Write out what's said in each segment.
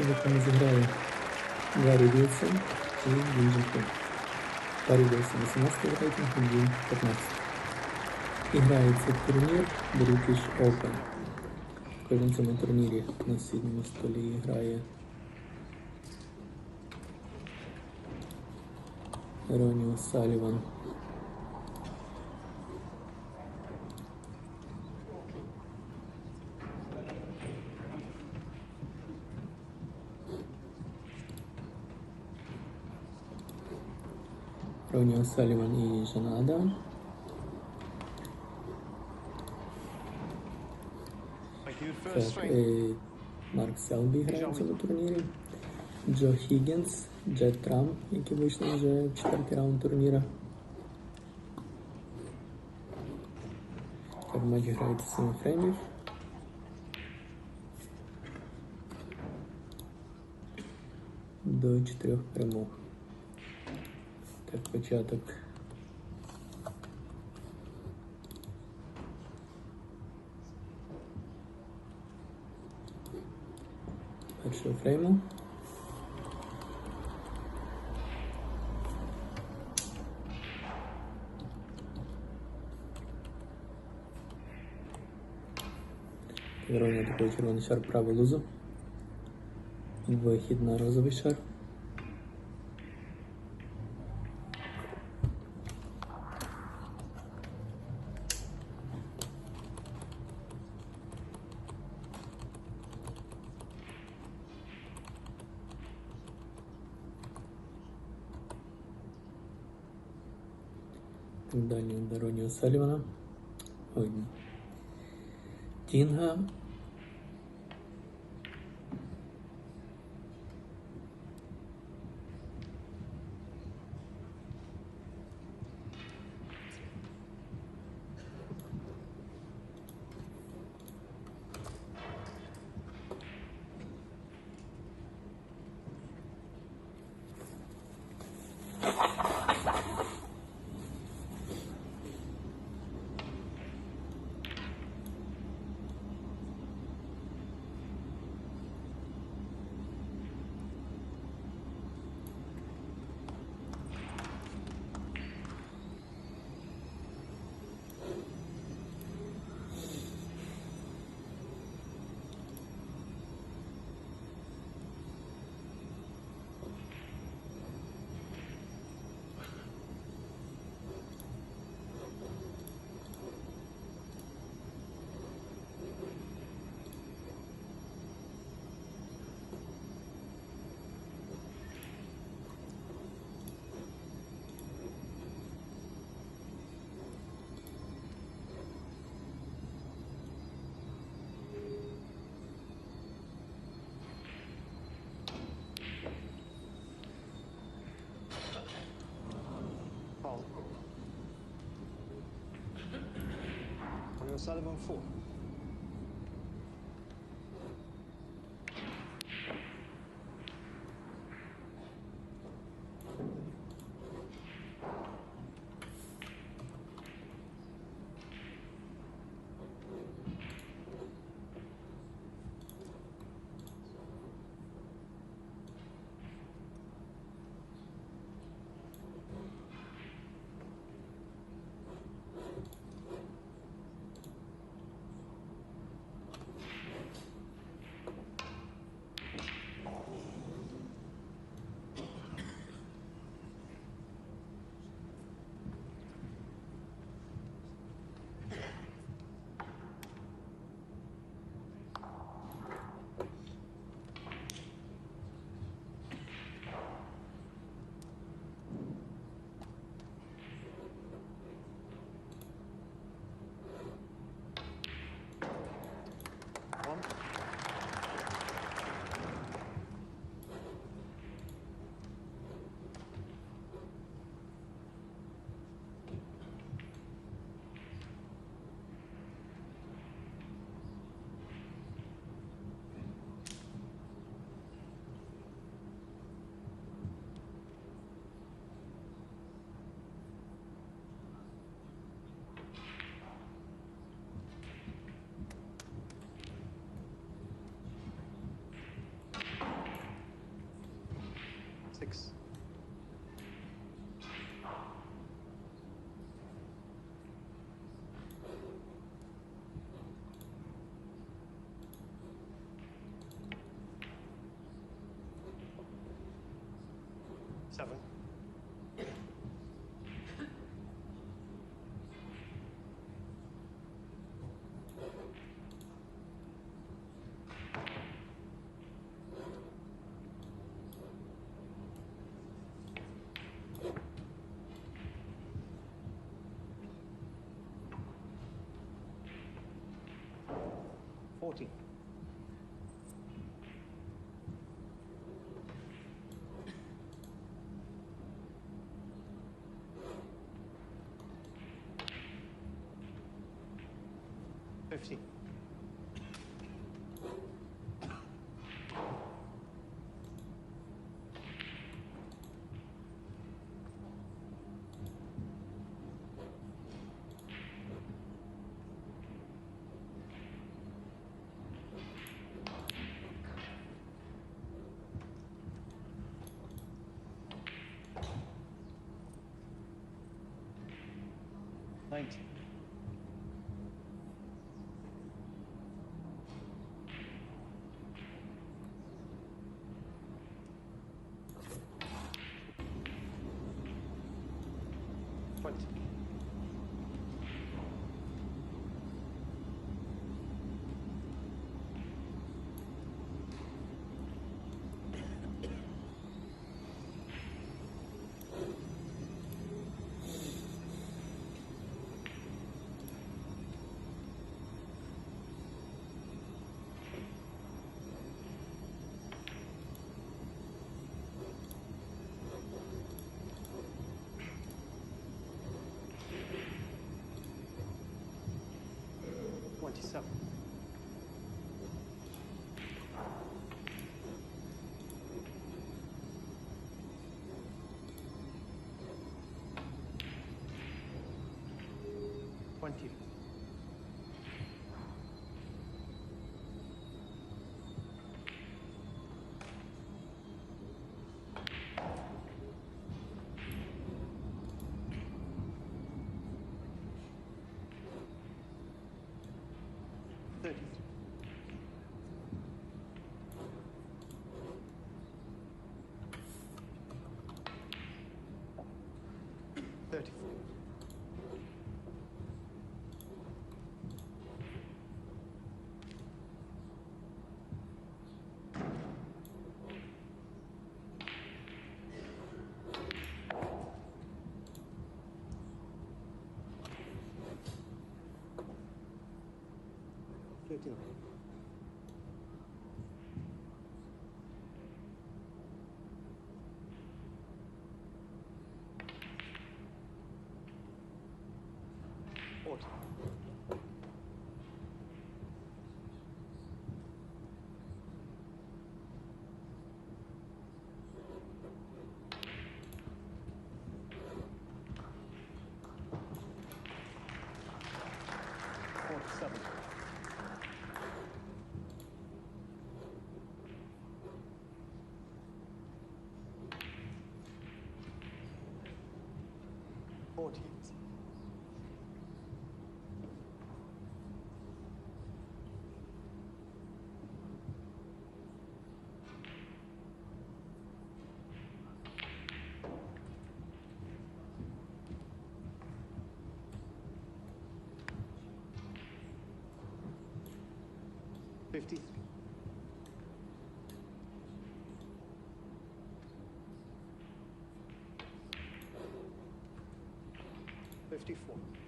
в якому зіграє Гаррі Вілсон і Jiahui. Гаррі Вілсон 18 рейтинг, він 15. І грається турнір British Open. Кожен цьому турнірі на сідньому столі грає Ronnie Саліван. Ronnie Саліван і Жанада. Марк Селбі грає в цьому турнірі. Джо Хіггінс, Джет Трам, які вийшли вже в 4-й раунд турніра. Так, матч грається 7 фреймів. До 4 перемог. Так, початок. Першого фрейму. Ронні такий червоний шар, правий лузу. Вихід на розовий шар. Далі до Ронні Салівана. Ой. Тінга. Sullivan 4. 6. Seven. $40. $50. $90. $20. $27. $20. $30. $34. $39. $40. $47. $48. $53. $54.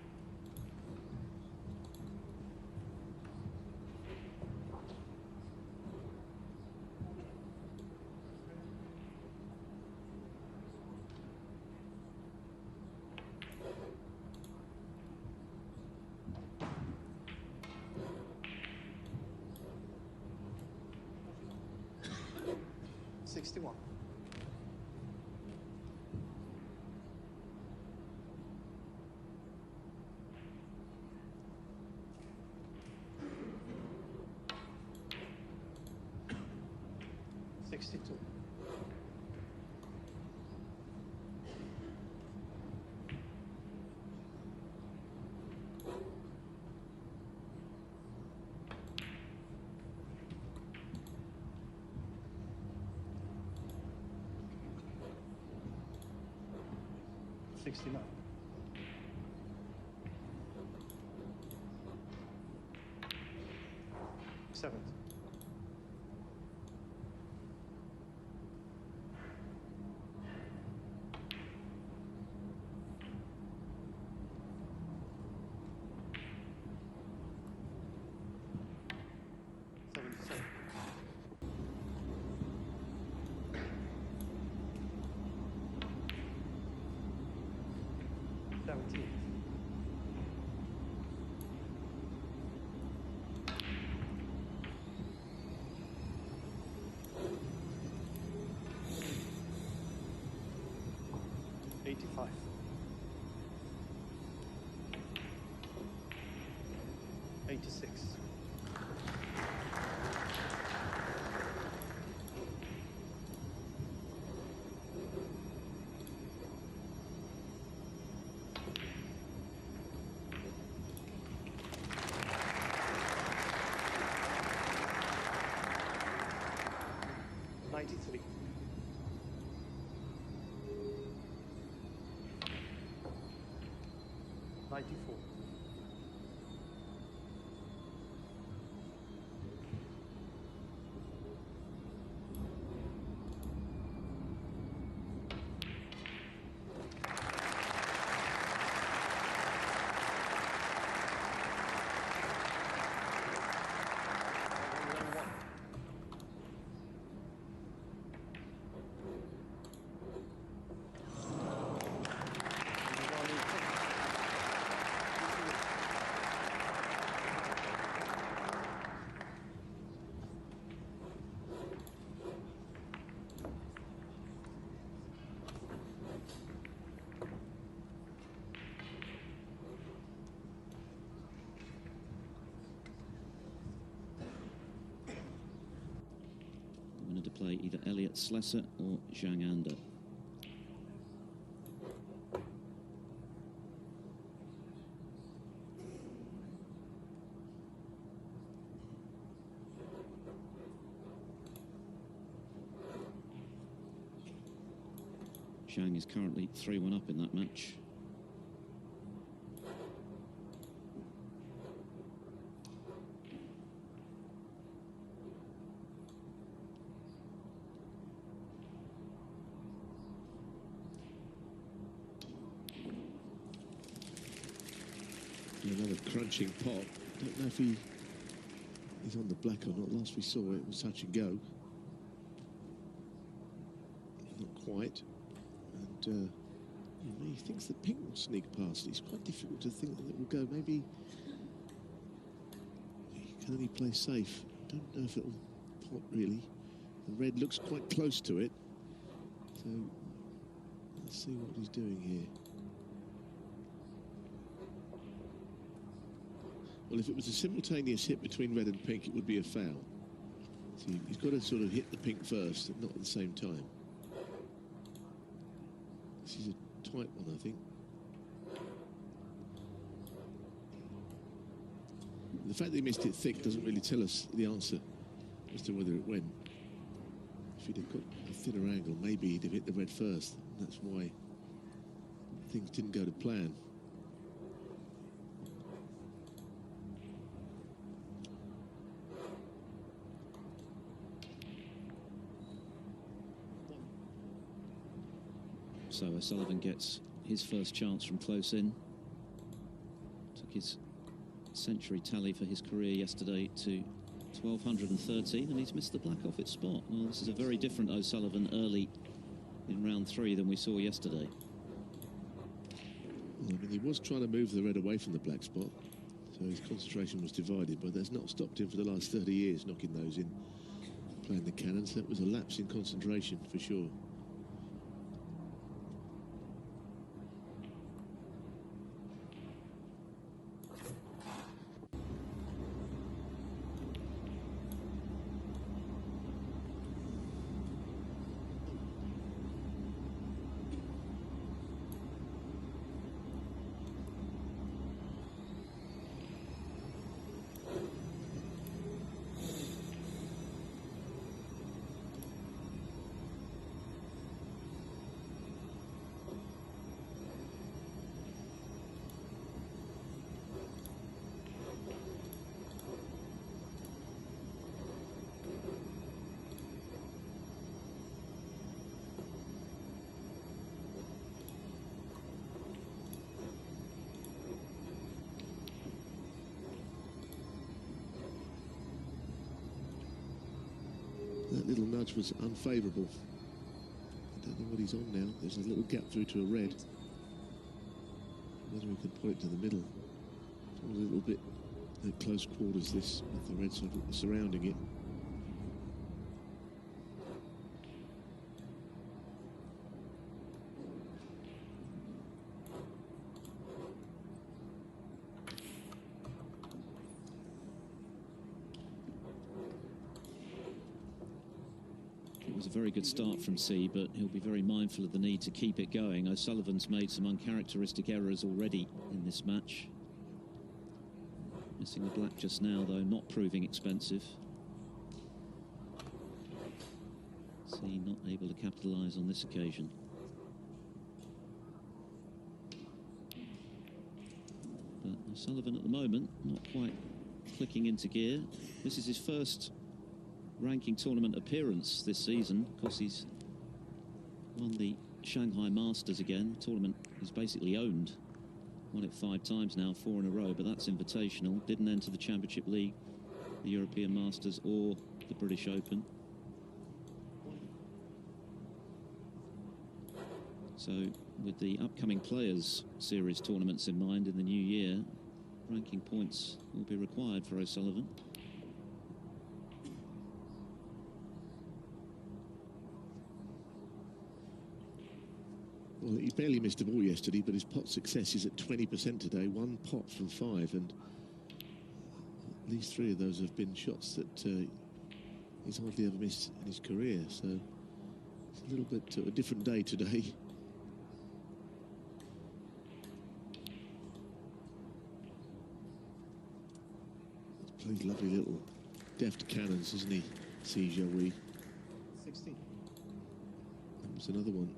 $61. $62. 69. 70. 77. 17. 85. 86. 93. 94. 101. Winner to play either Elliot Slesser or Zhang Anda. Zhang is currently 3-1 up in that match. Another crunching pot. Don't know if he's on the black or not. Last we saw it was touch and go. Not quite. And he thinks the pink will sneak past. It's quite difficult to think that it will go. Maybe he can only play safe. Don't know if it'll pot really. The red looks quite close to it. So let's see what he's doing here. Well, if it was a simultaneous hit between red and pink, it would be a foul. So he's got to sort of hit the pink first, and not at the same time. This is a tight one, I think. The fact that he missed it thick doesn't really tell us the answer as to whether it went. If he'd have got a thinner angle, maybe he'd have hit the red first. That's why things didn't go to plan. So O'Sullivan gets his first chance from close in. Took his century tally for his career yesterday to 1,213, and he's missed the black off its spot. Well, this is a very different O'Sullivan early in round 3 than we saw yesterday. Well, I mean, he was trying to move the red away from the black spot, so his concentration was divided, but that's not stopped him for the last 30 years, knocking those in, playing the cannons. That was a lapse in concentration for sure. judge was unfavourable. I don't know what he's on now. There's a little gap through to a red. Whether he can put it to the middle. It's all a little bit at close quarters, this, with the red surrounding it. It was a very good start from C, but he'll be very mindful of the need to keep it going. O'Sullivan's made some uncharacteristic errors already in this match. Missing the black just now, though, not proving expensive. C not able to capitalise on this occasion. But O'Sullivan at the moment not quite clicking into gear. This is his first ranking tournament appearance this season. Of course, he's won the Shanghai Masters again. The tournament is basically owned. Won it 5 times now, 4 in a row, but that's invitational. Didn't enter the Championship League, the European Masters or the British Open. So with the upcoming Players Series tournaments in mind in the new year, ranking points will be required for O'Sullivan. Well, he barely missed a ball yesterday, but his pot success is at 20% today. 1 pot from 5, and at least 3 of those have been shots that he's hardly ever missed in his career. So it's a little bit a different day today. He's played lovely little deft cannons, isn't he? Jiahui. 16. That was another one.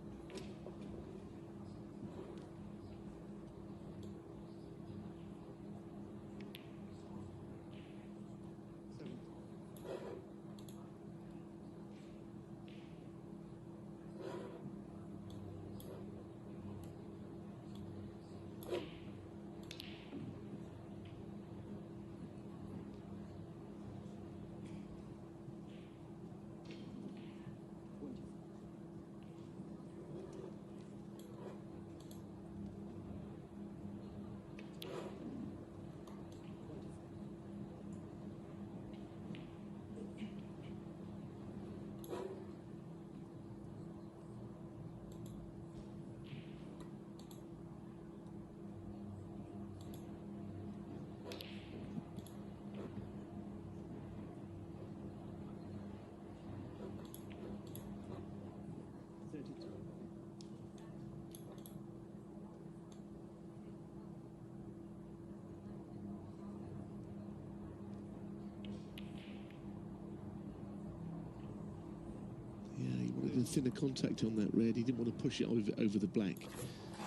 A thinner contact on that red. He didn't want to push it over the black,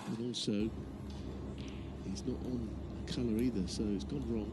and also he's not on colour either, so it's gone wrong.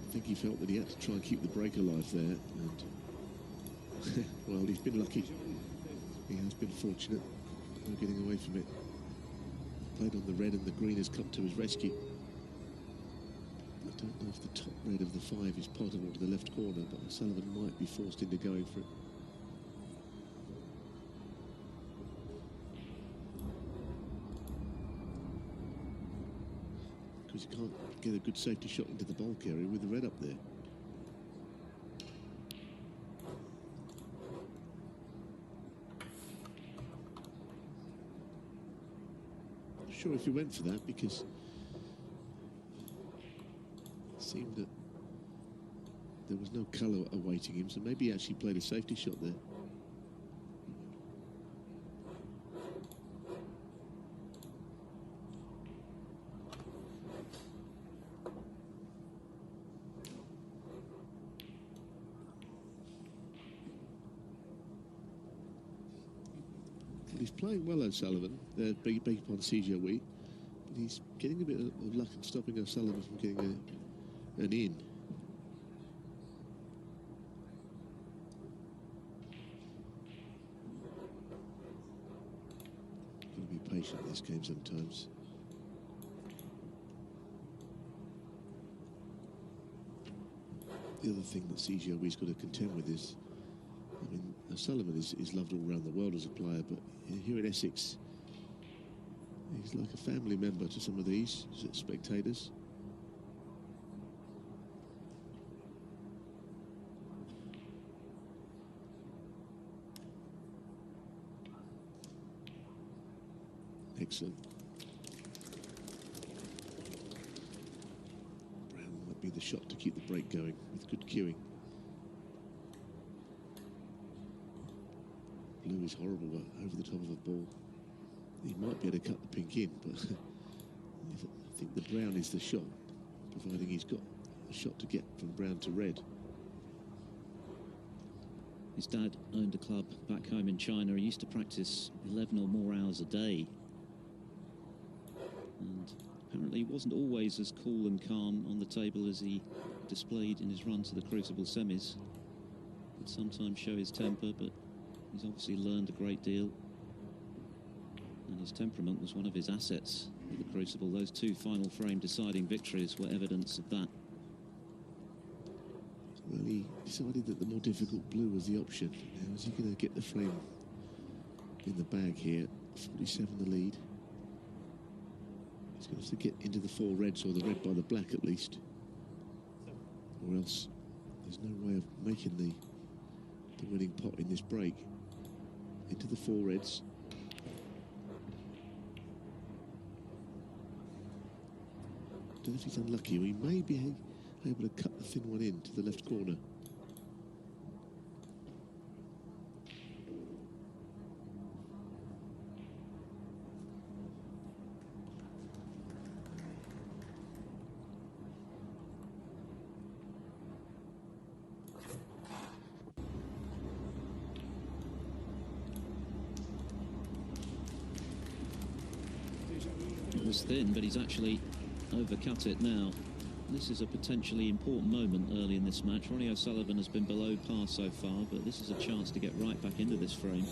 I think he felt that he had to try and keep the break alive there, and well, he's been lucky. He has been fortunate. No getting away from it. Played on the red, and the green has come to his rescue. I don't know if the top red of the 5 is potable to the left corner, but O'Sullivan might be forced into going for it. Because you can't get a good safety shot into the bulk area with the red up there. Not sure if he went for that, because it seemed that there was no colour awaiting him, so maybe he actually played a safety shot there. Well, he's playing well, O'Sullivan. Big upon Jiahui, but he's getting a bit of luck in stopping O'Sullivan from getting an in. Got to be patient in this game sometimes. The other thing that Jiahui's got to contend with is, I mean, O'Sullivan is loved all around the world as a player, but here in Essex, he's like a family member to some of these spectators. Excellent. Brown might be the shot to keep the break going with good cueing. Blue is horrible over the top of a ball. He might be able to cut the pink in, but I think the brown is the shot, providing he's got a shot to get from brown to red. His dad owned a club back home in China. He used to practice 11 or more hours a day. And apparently he wasn't always as cool and calm on the table as he displayed in his run to the Crucible semis. He'd sometimes show his temper, but he's obviously learned a great deal. And his temperament was one of his assets at the Crucible. Those two final frame deciding victories were evidence of that. Well, he decided that the more difficult blue was the option. Now, is he going to get the frame in the bag here? 47 the lead. He's going to have to get into the four reds, or the red by the black at least. Or else there's no way of making the winning pot in this break. Into the four reds. Don't know if he's unlucky, or he may be able to cut the thin one in to the left corner. It was thin, but he's actually overcut it now. This is a potentially important moment early in this match. Ronnie O'Sullivan has been below par so far, but this is a chance to get right back into this frame.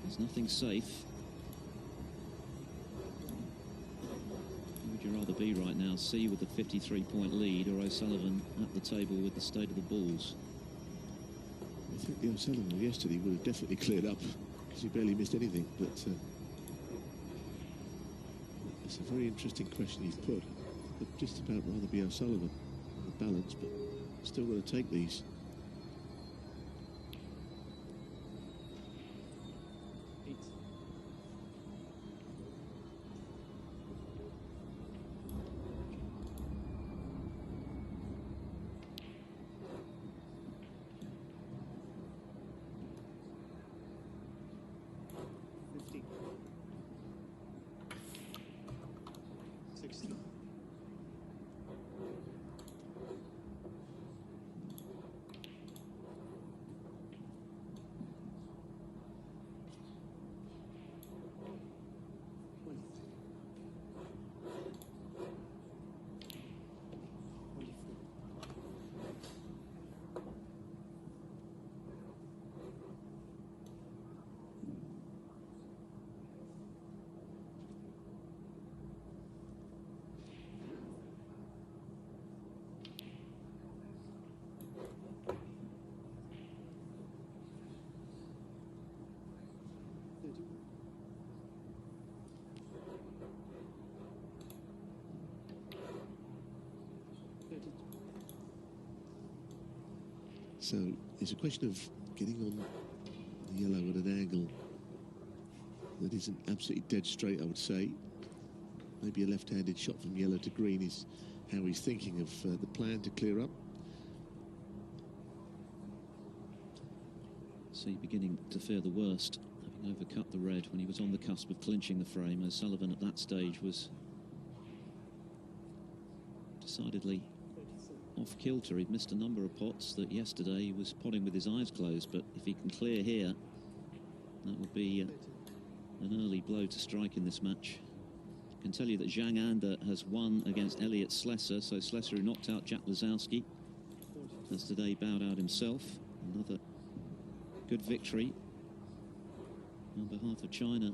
There's nothing safe. Who would you rather be right now? C with the 53-point lead, or O'Sullivan at the table with the state of the balls? I think the O'Sullivan yesterday would have definitely cleared up, because he barely missed anything, but it's a very interesting question you've put. I'd just about rather be O'Sullivan on the balance, but still got to take these. So it's a question of getting on the yellow at an angle that isn't absolutely dead straight, I would say. Maybe a left-handed shot from yellow to green is how he's thinking of the plan to clear up. So you're beginning to fear the worst, having overcut the red when he was on the cusp of clinching the frame. O'Sullivan at that stage was decidedly off kilter. He'd missed a number of pots that yesterday he was potting with his eyes closed, but if he can clear here, that would be an early blow to strike in this match. I can tell you that Zhang Anda has won against Elliot Slesser, so Slesser, who knocked out Jack Lazowski, has today bowed out himself. Another good victory on behalf of China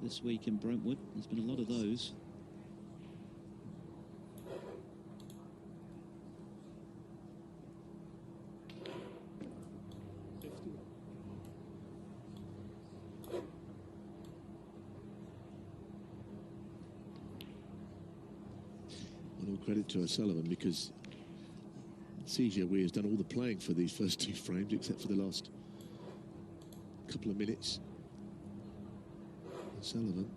this week in Brentwood. There's been a lot of those. And all credit to O'Sullivan, because Jiahui has done all the playing for these first two frames, except for the last couple of minutes. O'Sullivan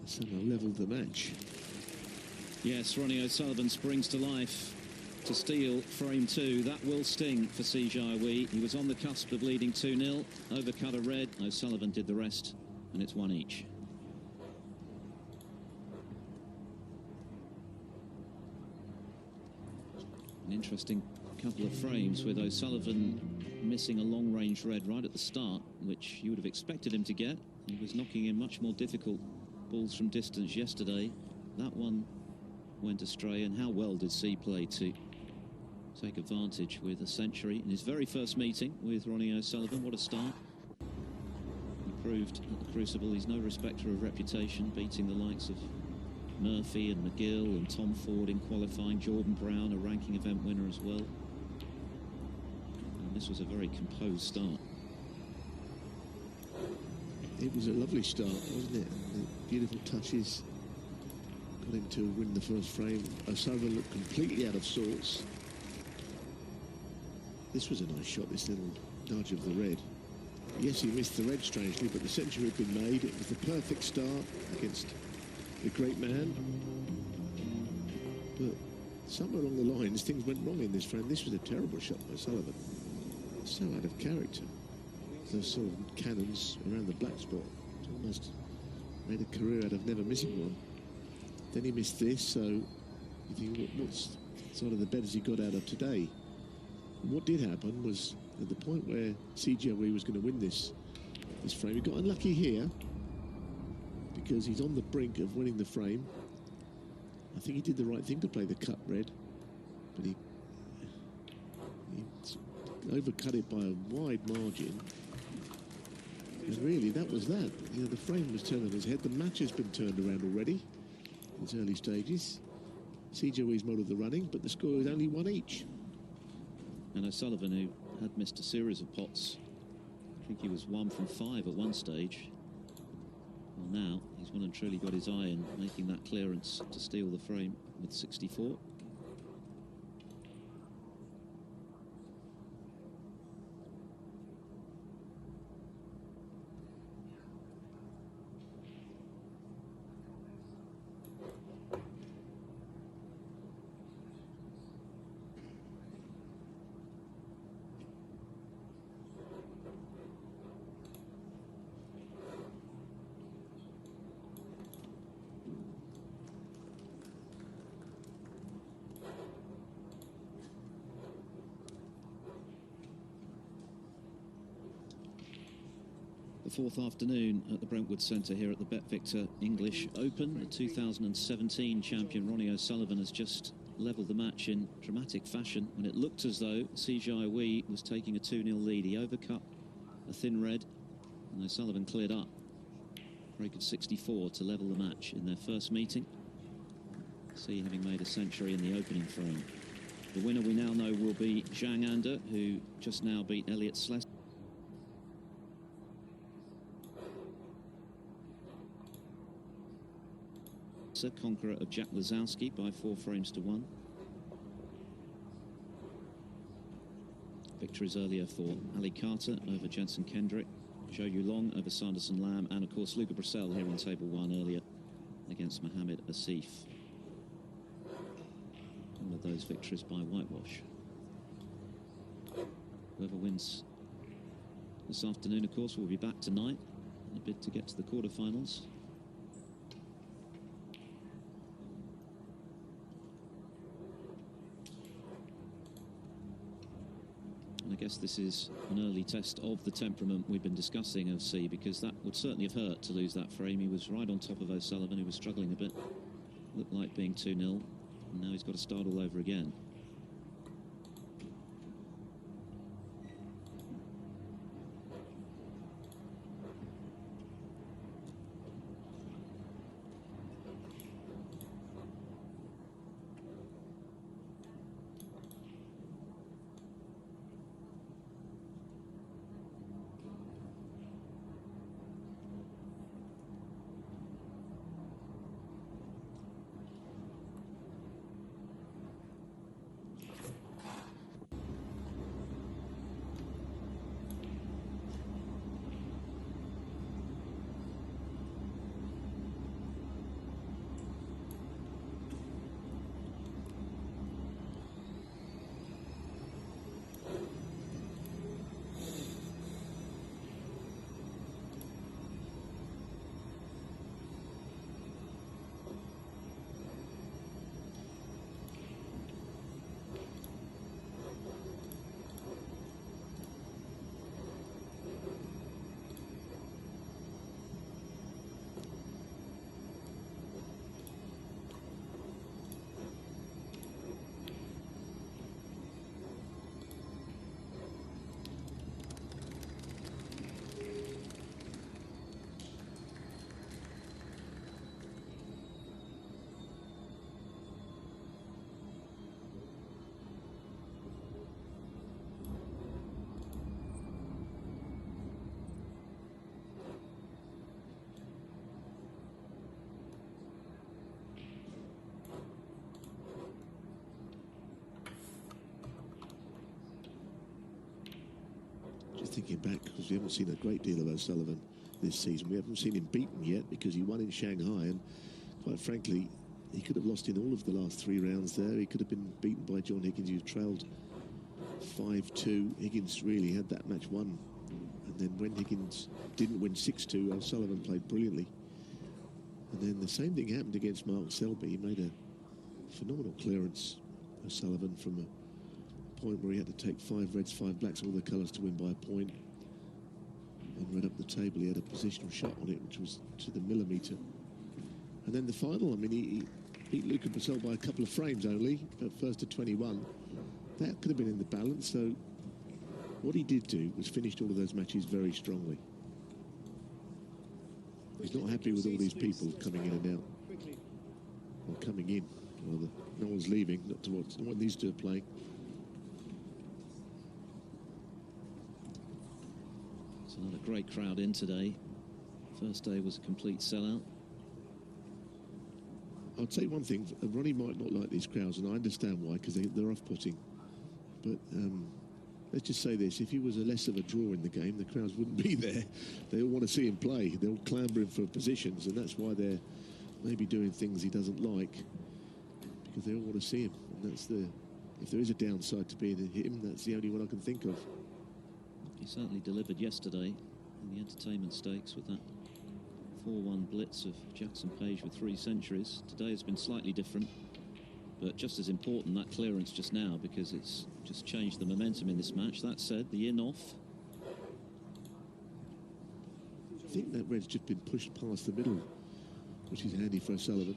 has somehow levelled the match. Yes, Ronnie O'Sullivan springs to life to steal frame two. That will sting for Jiahui. He was on the cusp of leading 2-0, overcut a red. O'Sullivan did the rest, and it's one each. An interesting couple of frames with O'Sullivan missing a long-range red right at the start, which you would have expected him to get. He was knocking in much more difficult balls from distance yesterday. That one went astray, and how well did C play to take advantage with a century in his very first meeting with Ronnie O'Sullivan. What a start. He proved at the Crucible he's no respecter of reputation, beating the likes of Murphy and McGill and Tom Ford in qualifying, Jordan Brown, a ranking event winner as well. And this was a very composed start. It was a lovely start, wasn't it? The beautiful touches got him to win the first frame. O'Sullivan looked completely out of sorts. This was a nice shot, this little dodge of the red. Yes, he missed the red strangely, but the century had been made. It was the perfect start against the great man. But somewhere along the lines, things went wrong in this frame. This was a terrible shot by O'Sullivan. So out of character. Those sort of cannons around the black spot. Almost made a career out of never missing one. Then he missed this, so you think, what's sort of the bet has he got out of today? And what did happen was, at the point where Jiahui was going to win this frame, he got unlucky here, because he's on the brink of winning the frame. I think he did the right thing to play the cut red, but he overcut it by a wide margin. And really, that was that. You know, the frame was turned on his head. The match has been turned around already in its early stages. Jiahui's model of the running, but the score is only one each. And O'Sullivan, who had missed a series of pots, I think he was 1 from 5 at one stage. Well, now he's well and truly got his eye in, making that clearance to steal the frame with 64. The fourth afternoon at the Brentwood Centre here at the BetVictor English Open. The 2017 champion Ronnie O'Sullivan has just levelled the match in dramatic fashion when it looked as though Jiahui was taking a 2-0 lead. He overcut a thin red and O'Sullivan cleared up. Very good 64 to level the match in their first meeting. C having made a century in the opening frame. The winner we now know will be Zhang Anda, who just now beat Elliot Slesser. Conqueror of Jack Lazowski by 4 frames to 1. Victories earlier for Ali Carter over Jensen Kendrick, Zhou Yulong over Sanderson Lam, and of course Luca Brissell here in table 1 earlier against Mohamed Asif. All of those victories by whitewash. Whoever wins this afternoon, of course, will be back tonight in a bid to get to the quarterfinals. guess this is an early test of the temperament we've been discussing of C, because that would certainly have hurt to lose that frame. He was right on top of O'Sullivan, who was struggling a bit. Looked like being 2-0, and now he's got to start all over again. Just thinking back, because we haven't seen a great deal of O'Sullivan this season. We haven't seen him beaten yet because he won in Shanghai, and quite frankly, he could have lost in all of the last 3 rounds there. He could have been beaten by John Higgins, who trailed 5-2. Higgins really had that match won. And then when Higgins didn't win 6-2, O'Sullivan played brilliantly. And then the same thing happened against Mark Selby. He made a phenomenal clearance, O'Sullivan, from a point where he had to take 5 reds, 5 blacks, all the colours to win by a point. And right up the table, he had a positional shot on it, which was to the millimetre. And then the final, I mean, he beat Luca Purcell by a couple of frames only, at first to 21. That could have been in the balance, so what he did do was finished all of those matches very strongly. He's not happy with all these people coming in and out. Or coming in, rather. No one's leaving, not to what these two are playing. It's another great crowd in today. First day was a complete sellout. I'll tell you one thing, Ronnie might not like these crowds, and I understand why, because they're off-putting. But let's just say this, if he was a less of a draw in the game, the crowds wouldn't be there. They all want to see him play. They're all clambering for positions, and that's why they're maybe doing things he doesn't like, because they all want to see him. And that's if there is a downside to being him, that's the only one I can think of. He certainly delivered yesterday in the entertainment stakes with that 4-1 blitz of Jackson Page with 3 centuries. Today has been slightly different, but just as important, that clearance just now, because it's just changed the momentum in this match. That said, the in-off. I think that red's just been pushed past the middle, which is handy for O'Sullivan.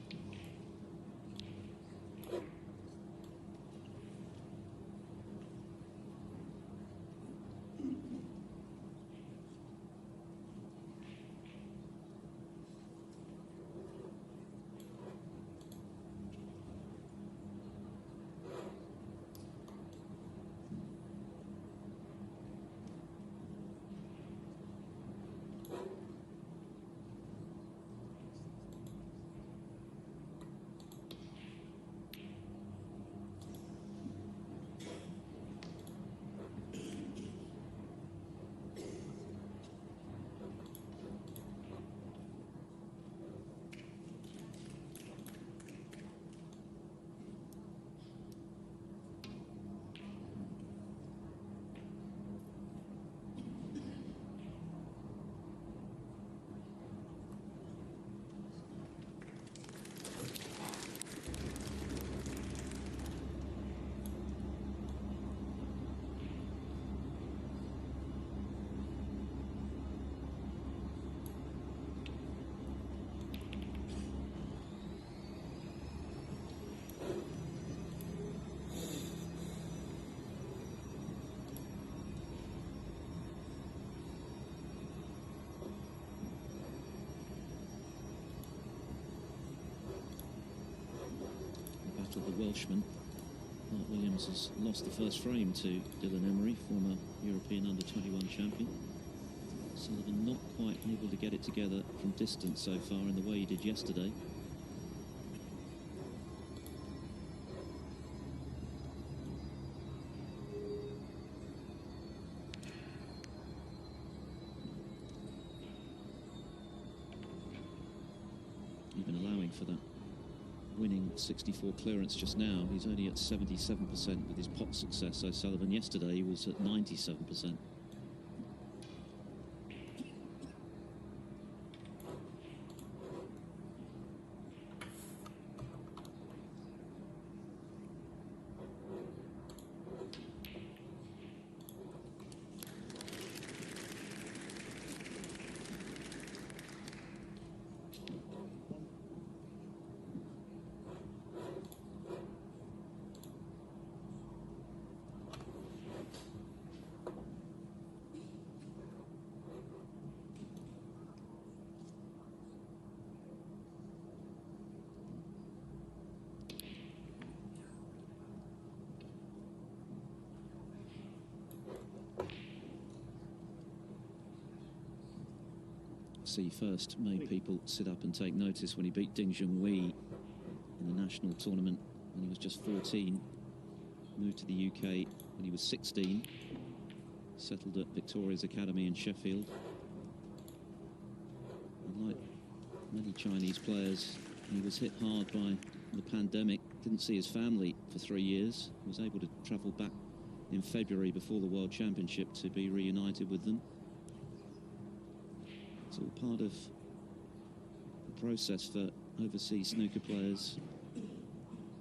after the Welshman. Mark Williams has lost the first frame to Dylan Emery, former European under-21 champion. Sullivan not quite able to get it together from distance so far in the way he did yesterday. Even allowing for that winning 64 clearance just now, he's only at 77% with his pot success. O'Sullivan yesterday he was at 97%. See first made people sit up and take notice when he beat Ding Junhui in the national tournament when he was just 14. Moved to the UK when he was 16. Settled at Victoria's Academy in Sheffield. And like many Chinese players, he was hit hard by the pandemic. Didn't see his family for 3 years. Was able to travel back in February before the World Championship to be reunited with them. It's all part of the process for overseas snooker players,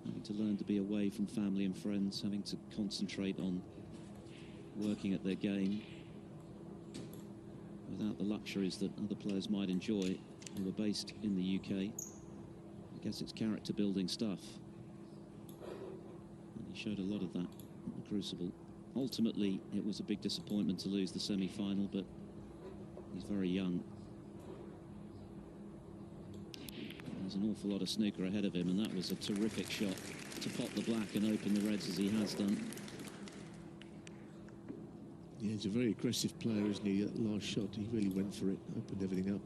having to learn to be away from family and friends, having to concentrate on working at their game without the luxuries that other players might enjoy who are based in the UK. I guess it's character building stuff, and he showed a lot of that at the Crucible. Ultimately it was a big disappointment to lose the semi-final, but he's very young. There's an awful lot of snooker ahead of him, and that was a terrific shot to pot the black and open the reds as he has done. Yeah, he's a very aggressive player, isn't he? That last shot, he really went for it, opened everything up.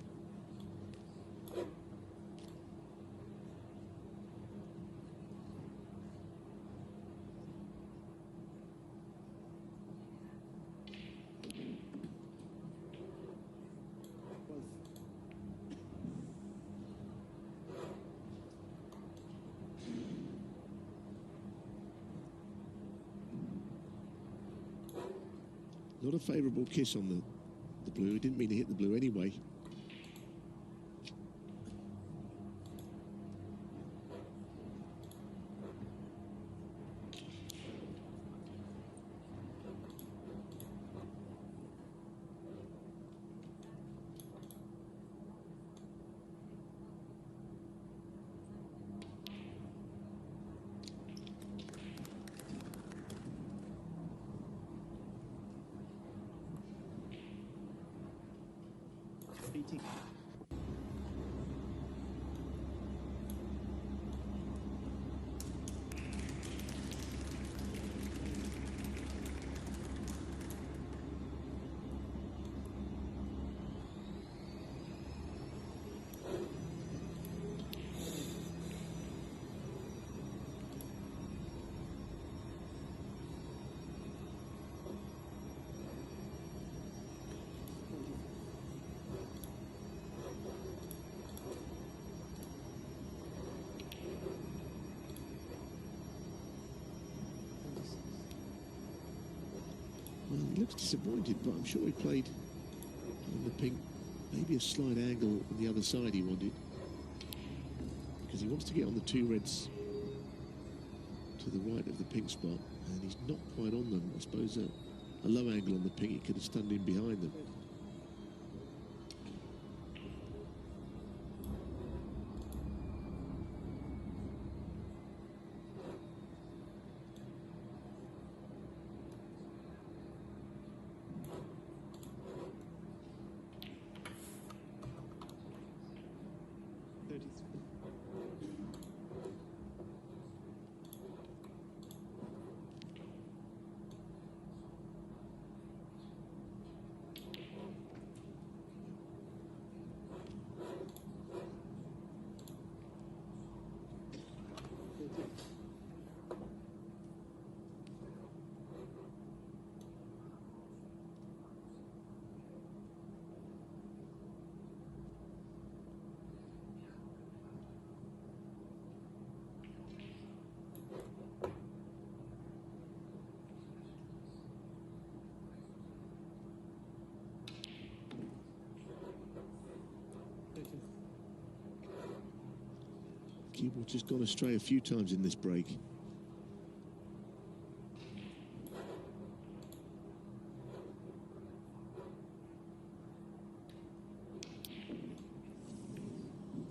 Not a favourable kiss on the blue. He didn't mean to hit the blue anyway. Well, he looks disappointed, but I'm sure he played on the pink. Maybe a slight angle on the other side he wanted, because he wants to get on the two reds to the right of the pink spot, and he's not quite on them. I suppose a low angle on the pink, it could have stunned in behind them. Keyboard's just gone astray a few times in this break.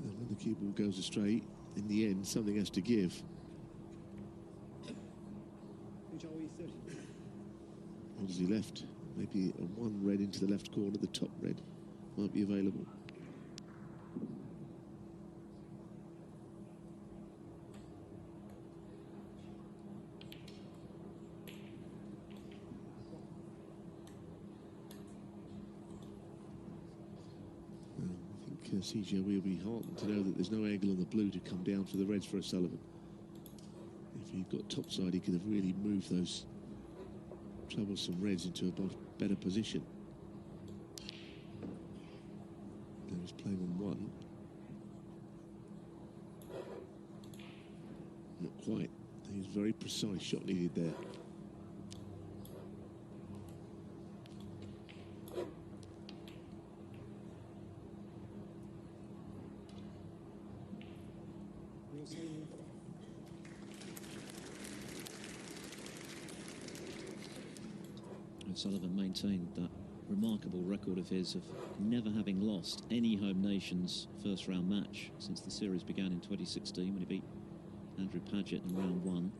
And when the keyboard goes astray, in the end, something has to give. Jiahui 30. What has he left? Maybe a one red into the left corner, the top red might be available. I think CJ will be heartened to know that there's no angle on the blue to come down for the reds for O'Sullivan. If he'd got topside, he could have really moved those troublesome reds into a better position. There he's playing on one. Not quite. He was very precise shot needed there. O'Sullivan maintained that remarkable record of his of never having lost any home nations first round match since the series began in 2016 when he beat Andrew Paget in round one.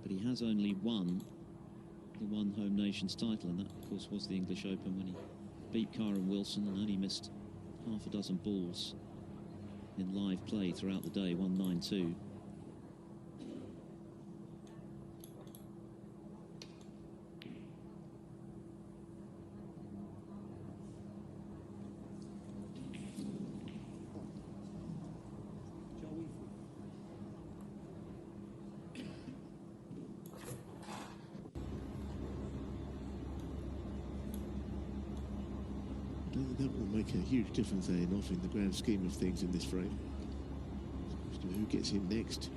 But he has only won the one home nations title, and that of course was the English Open when he beat Kyron Wilson and only missed half a dozen balls in live play throughout the day, 1-9-2. That will make a huge difference there in the grand scheme of things in this frame. Who gets in next?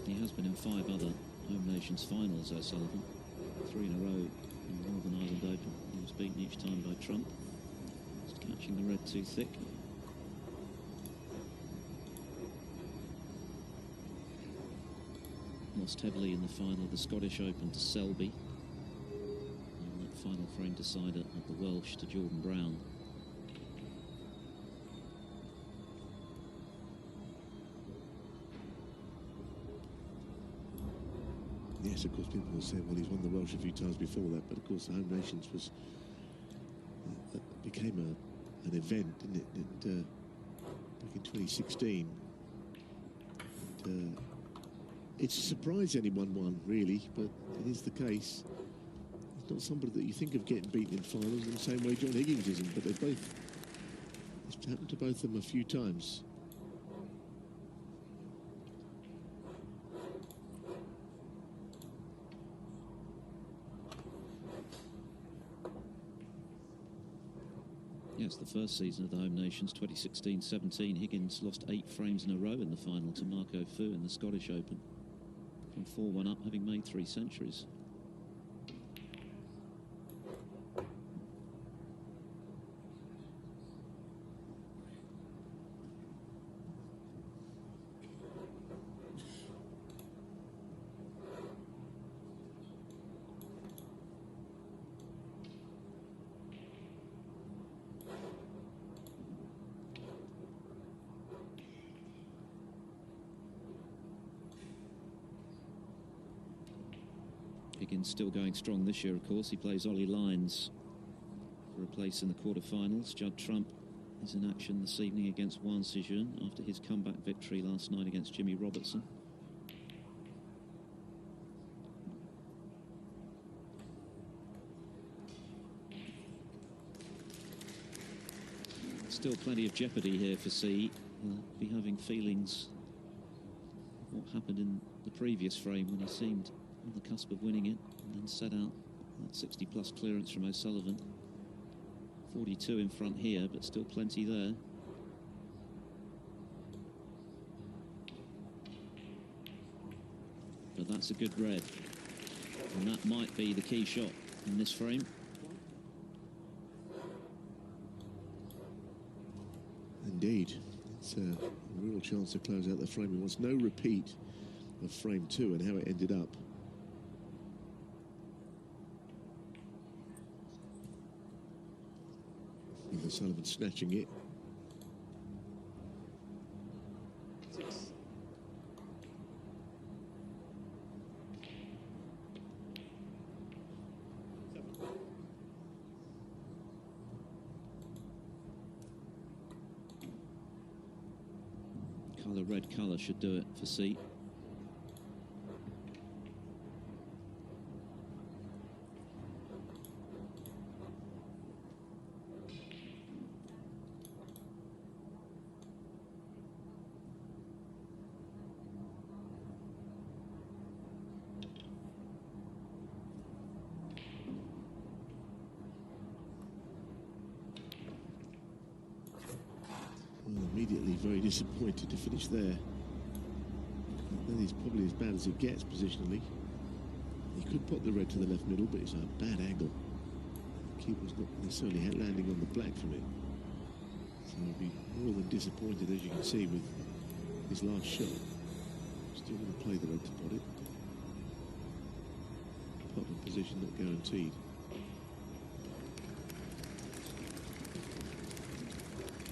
He has been in 5 other home nations finals, O'Sullivan. 3 in a row in the Northern Ireland Open. He was beaten each time by Trump. Just catching the red too thick. Lost heavily in the final of the Scottish Open to Selby. And that final frame decider of the Welsh to Jordan Brown. Yes, of course, people will say, well, he's won the Welsh a few times before that, but of course the Home Nations was became an event, didn't it? And, back in 2016. And, it's a surprise anyone won, really, but it is the case. It's not somebody that you think of getting beaten in finals in the same way John Higgins isn't, but it's happened to both of them a few times. Yes, the first season of the Home Nations, 2016-17, Higgins lost 8 frames in a row in the final to Marco Fu in the Scottish Open. From 4-1 up, having made 3 centuries. Higgins still going strong this year, of course. He plays Ollie Lyons for a place in the quarterfinals. Judd Trump is in action this evening against Juan Sijun after his comeback victory last night against Jimmy Robertson. Still plenty of jeopardy here for C. He'll be having feelings of what happened in the previous frame when he seemed on the cusp of winning it and then set out that 60-plus clearance from O'Sullivan 42 in front here, but still plenty there. But that's a good red, and that might be the key shot in this frame. Indeed, it's a real chance to close out the frame. He wants no repeat of frame 2 and how it ended up. Even Sullivan snatching it. Red colour should do it for C. Immediately very disappointed to finish there. Then he's probably as bad as it gets positionally. He could put the red to the left middle, but it's a bad angle. The keeper's not necessarily landing on the black from it. So he'll be more than disappointed, as you can see, with his last shot. Still going to play the red to pot it. Pot in position not guaranteed.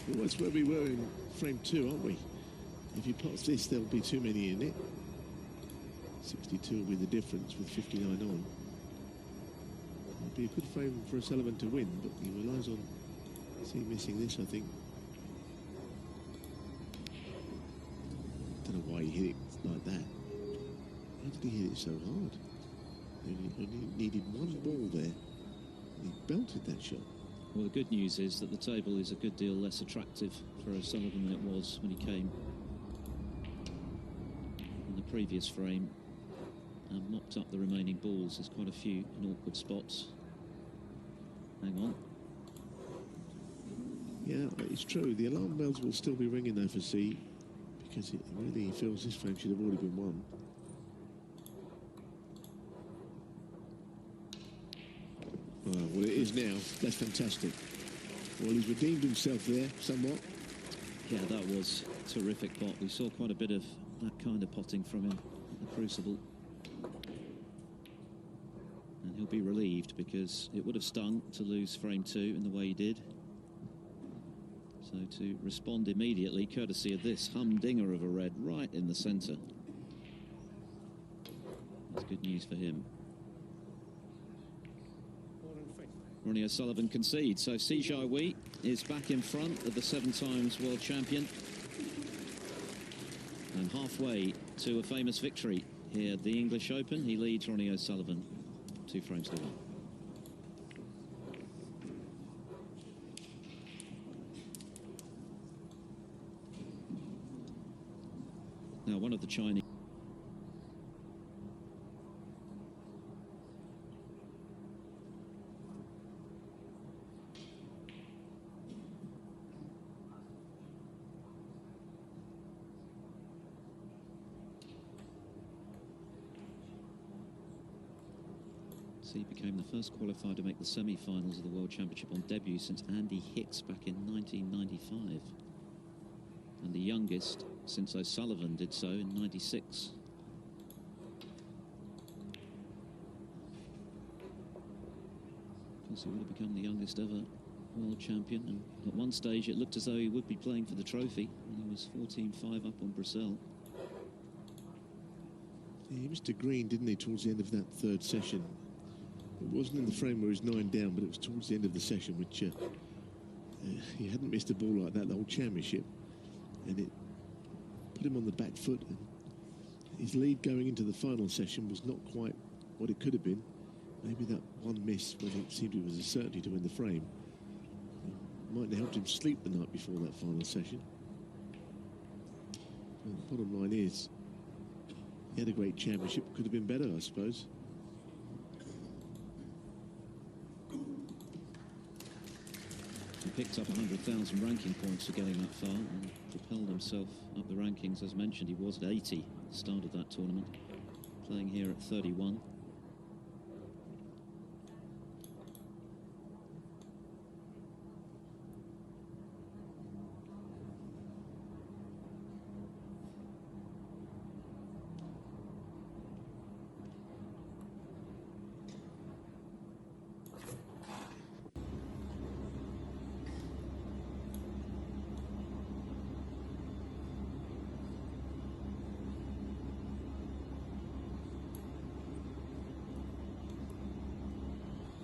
Well, that's where we were in frame 2, aren't we? If he pots this, there'll be too many in it. 62 will be the difference with 59 on. It'll be a good frame for O'Sullivan to win, but he relies on missing this, I think. Don't know why he hit it like that. How did he hit it so hard? He only needed one ball there. He belted that shot. Well, the good news is that the table is a good deal less attractive for O'Sullivan than it was when he came in the previous frame and mopped up the remaining balls. There's quite a few in awkward spots. Hang on. Yeah, it's true. The alarm bells will still be ringing though for C, because it really feels this frame should have already been won. Well, it is now. That's fantastic. Well, he's redeemed himself there somewhat. Yeah, that was a terrific pot. We saw quite a bit of that kind of potting from him at the Crucible. And he'll be relieved because it would have stung to lose frame 2 in the way he did. So to respond immediately, courtesy of this humdinger of a red right in the centre. That's good news for him. Ronnie O'Sullivan concedes, so Jiahui is back in front of the 7 times world champion and halfway to a famous victory here at the English Open. He leads Ronnie O'Sullivan 2 frames to 1. Now, one of the Chinese he became the first qualifier to make the semi-finals of the World Championship on debut since Andy Hicks back in 1995. And the youngest since O'Sullivan did so in 96. Of course, he would have become the youngest ever world champion, and at one stage it looked as though he would be playing for the trophy, and he was 14-5 up on Brazil. Yeah, he missed a green, didn't he, towards the end of that 3rd session. It wasn't in the frame where he was 9 down, but it was towards the end of the session, which he hadn't missed a ball like that the whole championship, and it put him on the back foot. And his lead going into the final session was not quite what it could have been. Maybe that one miss when it seemed it was a certainty to win the frame might have helped him sleep the night before that final session. Well, the bottom line is he had a great championship. Could have been better, I suppose. He picked up 100,000 ranking points for getting that far and propelled himself up the rankings. As mentioned, he was at 80 at the start of that tournament, playing here at 31.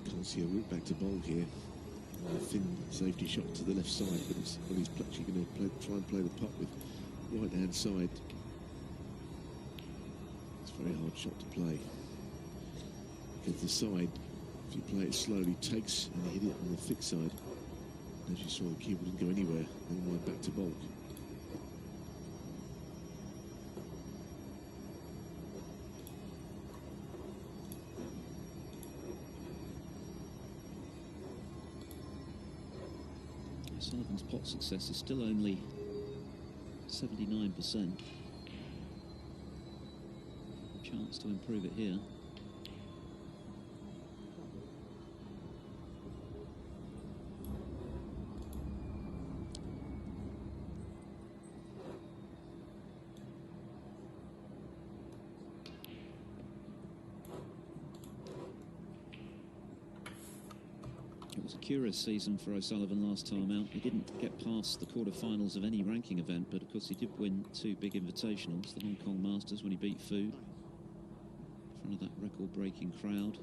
Can't see a route back to bowl here. A thin safety shot to the left side, but it's well, he's actually going to try and play the putt with right hand side. It's a very hard shot to play because the side, if you play it slowly, takes and hit it on the thick side. As you saw, the cue didn't go anywhere. Then wide back to bulk. Sullivan's pot success is still only 79%. Chance to improve it here. It was a curious season for O'Sullivan last time out. He didn't get past the quarterfinals of any ranking event, but of course he did win 2 big invitationals, the Hong Kong Masters when he beat Fu in front of that record-breaking crowd.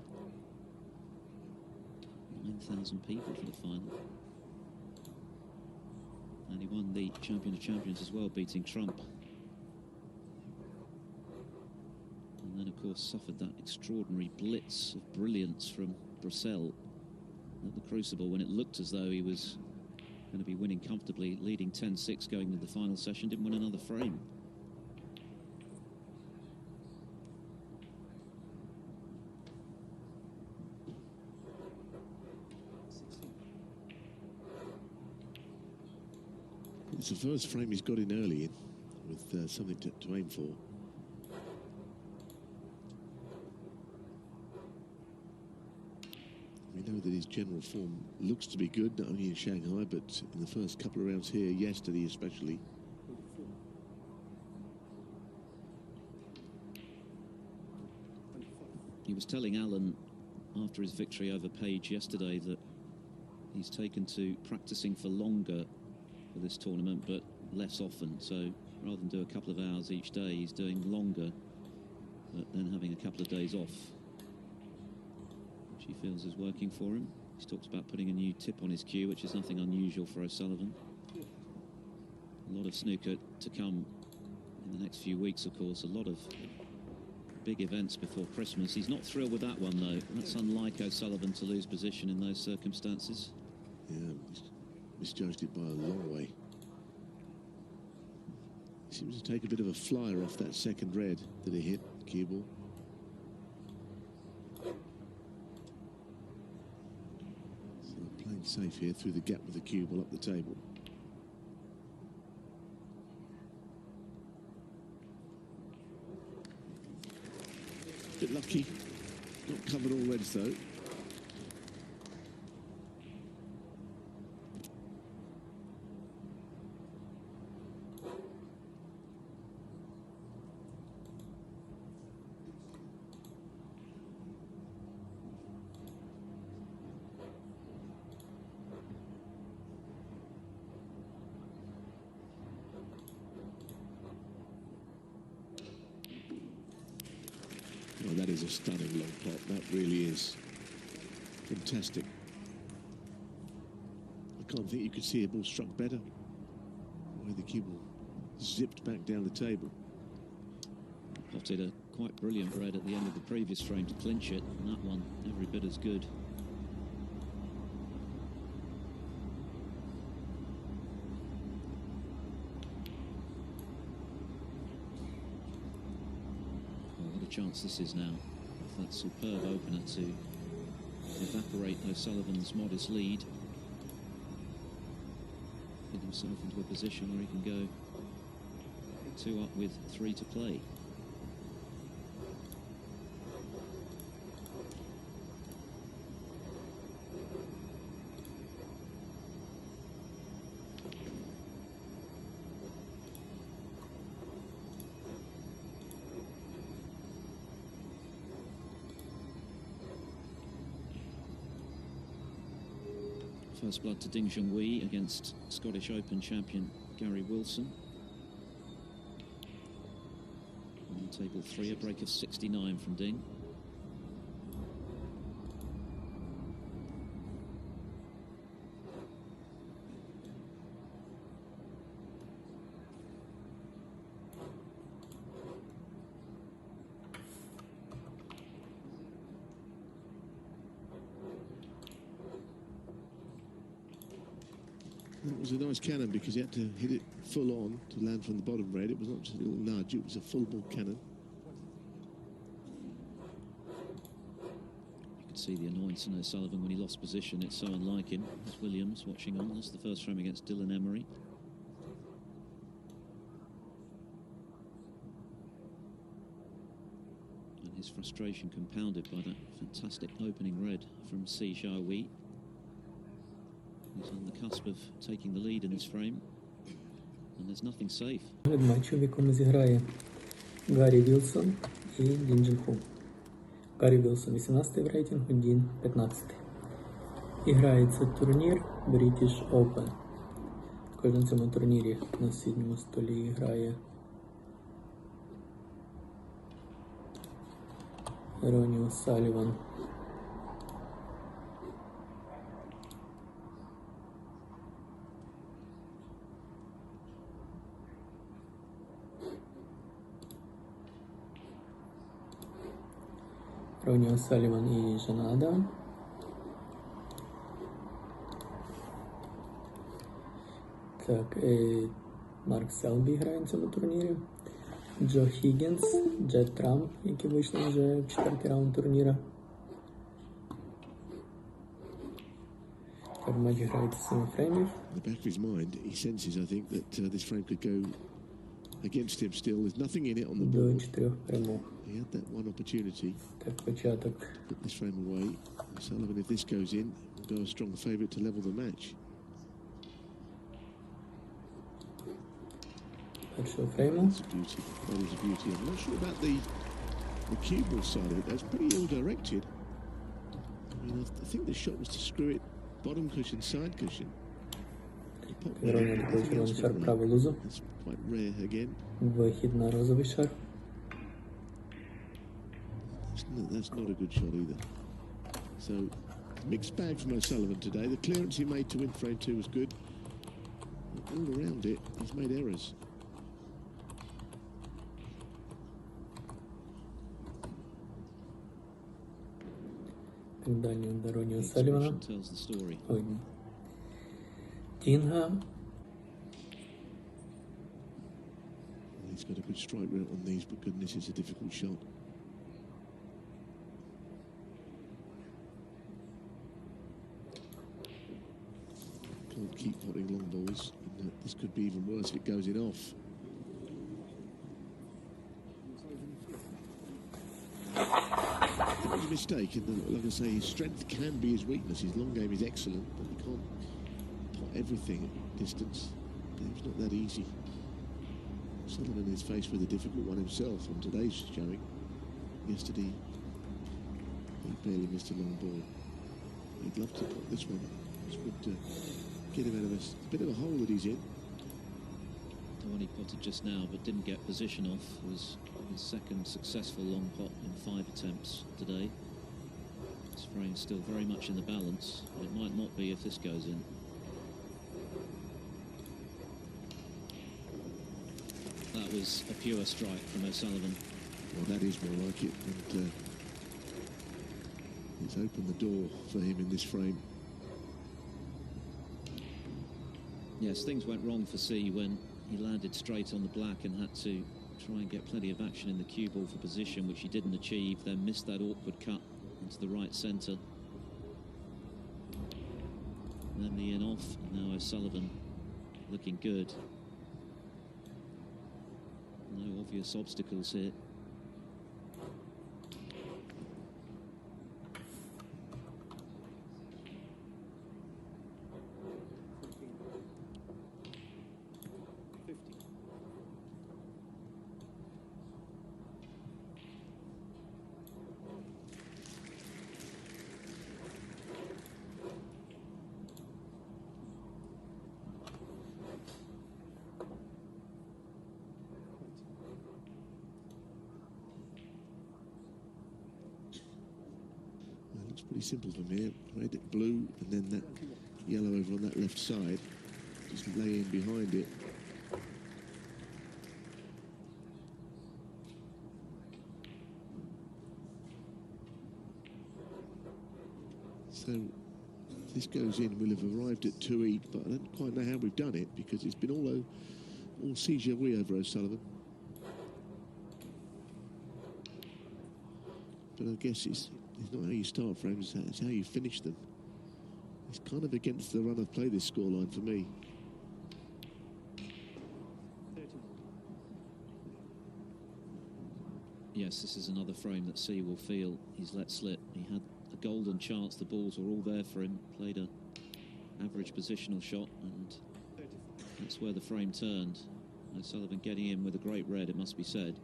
9,000 people for the final. And he won the Champion of Champions as well, beating Trump. And then, of course, suffered that extraordinary blitz of brilliance from Brissell at the Crucible when it looked as though he was going to be winning comfortably, leading 10-6 going into the final session, didn't win another frame. It's the first frame he's got in early with something to aim for. We know that his general form looks to be good, not only in Shanghai, but in the first couple of rounds here, yesterday especially. He was telling Alan after his victory over Page yesterday that he's taken to practicing for longer for this tournament, but less often. So rather than do a couple of hours each day, he's doing longer, but then having a couple of days off, which he feels is working for him. He's talked about putting a new tip on his cue, which is nothing unusual for O'Sullivan. A lot of snooker to come in the next few weeks, of course. A lot of big events before Christmas. He's not thrilled with that one, though. That's unlike O'Sullivan to lose position in those circumstances. Yeah, misjudged it by a long way. Seems to take a bit of a flyer off that second red that he hit, cue ball. So playing safe here through the gap with the cue ball up the table. Bit lucky, not covered all reds though. Oh, that is a stunning long pop. That really is fantastic. I can't think you could see a ball struck better. The way the cue ball zipped back down the table. Potted a quite brilliant red at the end of the previous frame to clinch it, and that one every bit as good. Chance this is now, with that superb opener to evaporate O'Sullivan's modest lead. himself into a position where he can go 2 up with 3 to play. First blood to Jiahui against Scottish Open champion Gary Wilson. On table 3, a break of 69 from Ding. It was a nice cannon because he had to hit it full on to land from the bottom red. It was not just a little nudge, it was a full ball cannon. You could see the annoyance in O'Sullivan when he lost position. It's so unlike him. There's Williams watching on. That's the first frame against Dylan Emery. And his frustration compounded by that fantastic opening red from Jiahui. He's on the cusp of taking the lead in this frame, and there's nothing safe. Від матчу, в якому зіграє Гаррі Вілсон і Дін Джинху. Гаррі Вілсон 18-й в рейтингу, Дін 15-й. І грається турнір British Open. Також на цьому турнірі на сусідньому столі грає Ронні О'Саліван. Ронні О'Саліван і Жана Адам. Так, Марк Селбі грає на цьому турнірі. Джо Хіггінс, Джет Трамп, які вийшли вже в 4-й раунд турніра. Матч грається 7 фреймів. In the back of his mind, he senses, I think, that this frame could go against him still. There's nothing in it on the До board. 4 перемог. He had that one opportunity. Так, початок. Put this frame away. Sullivan, if this goes in, will go a strong favourite to level the match. Першого фрейму. That's a beauty. That is a beauty. I'm not sure about the cue ball side of it. That's pretty ill directed. I mean, I think the shot was to screw it bottom cushion, side cushion. Ронні такий червоний шар праву лузу. That's quite rare again. Вихід на розовий шар. That's not a good shot either. So, mixed bag from O'Sullivan today. The clearance he made to win frame 2 was good. But all around it, he's made errors. Дальній удар Ронні The О'Салівана. expression tells the story. Ой. Тінга. He's got a good strike rate on these, but goodness, it's a difficult shot. Can't keep potting long balls. And this could be even worse if it goes in off. It was a mistake, and like I say, his strength can be his weakness. His long game is excellent, but he can't pot everything at distance. It's not that easy. Sullivan is faced with a difficult one himself on today's showing. Yesterday, he barely missed a long ball. He'd love to pot this one. This would get him out of a bit of a hole that he's in. The one he potted just now but didn't get position off was his second successful long pot in 5 attempts today. This frame's still very much in the balance, but it might not be if this goes in. That was a pure strike from O'Sullivan. Well, that is more like it, and it's opened the door for him in this frame. Yes, things went wrong for C when he landed straight on the black and had to try and get plenty of action in the cue ball for position, which he didn't achieve, then missed that awkward cut into the right centre. And then the in off, and now O'Sullivan looking good. No obvious obstacles here. Looks pretty simple from here. Red, blue, and then that yellow over on that left side. Just lay in behind it. So this goes in, we'll have arrived at 2-8, but I don't quite know how we've done it because it's been all Jiahui over O'Sullivan. But I guess it's not how you start frames, it's how you finish them. It's kind of against the run of play, this scoreline, for me. Yes, this is another frame that C will feel he's let slip. He had a golden chance, the balls were all there for him, played a average positional shot, and that's where the frame turned. O'Sullivan getting in with a great red, it must be said.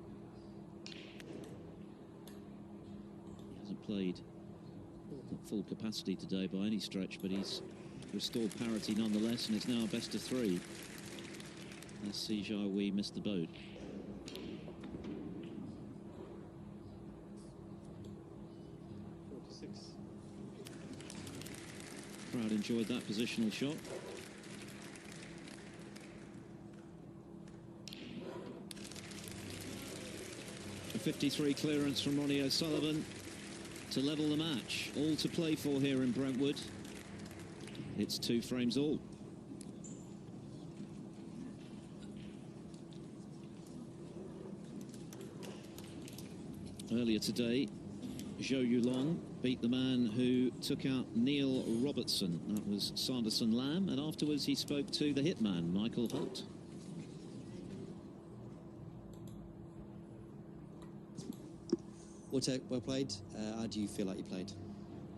He hasn't played at full capacity today by any stretch, but he's restored parity nonetheless, and it's now a best of 3. Let's see Jiahui missed the boat. Crowd enjoyed that positional shot. A 53 clearance from Ronnie O'Sullivan to level the match. All to play for here in Brentwood. It's 2 frames all. Earlier today, Zhou Yulong beat the man who took out Neil Robertson. That was Sanderson Lam, and afterwards he spoke to the hitman, Michael Holt. Well played. How do you feel like you played?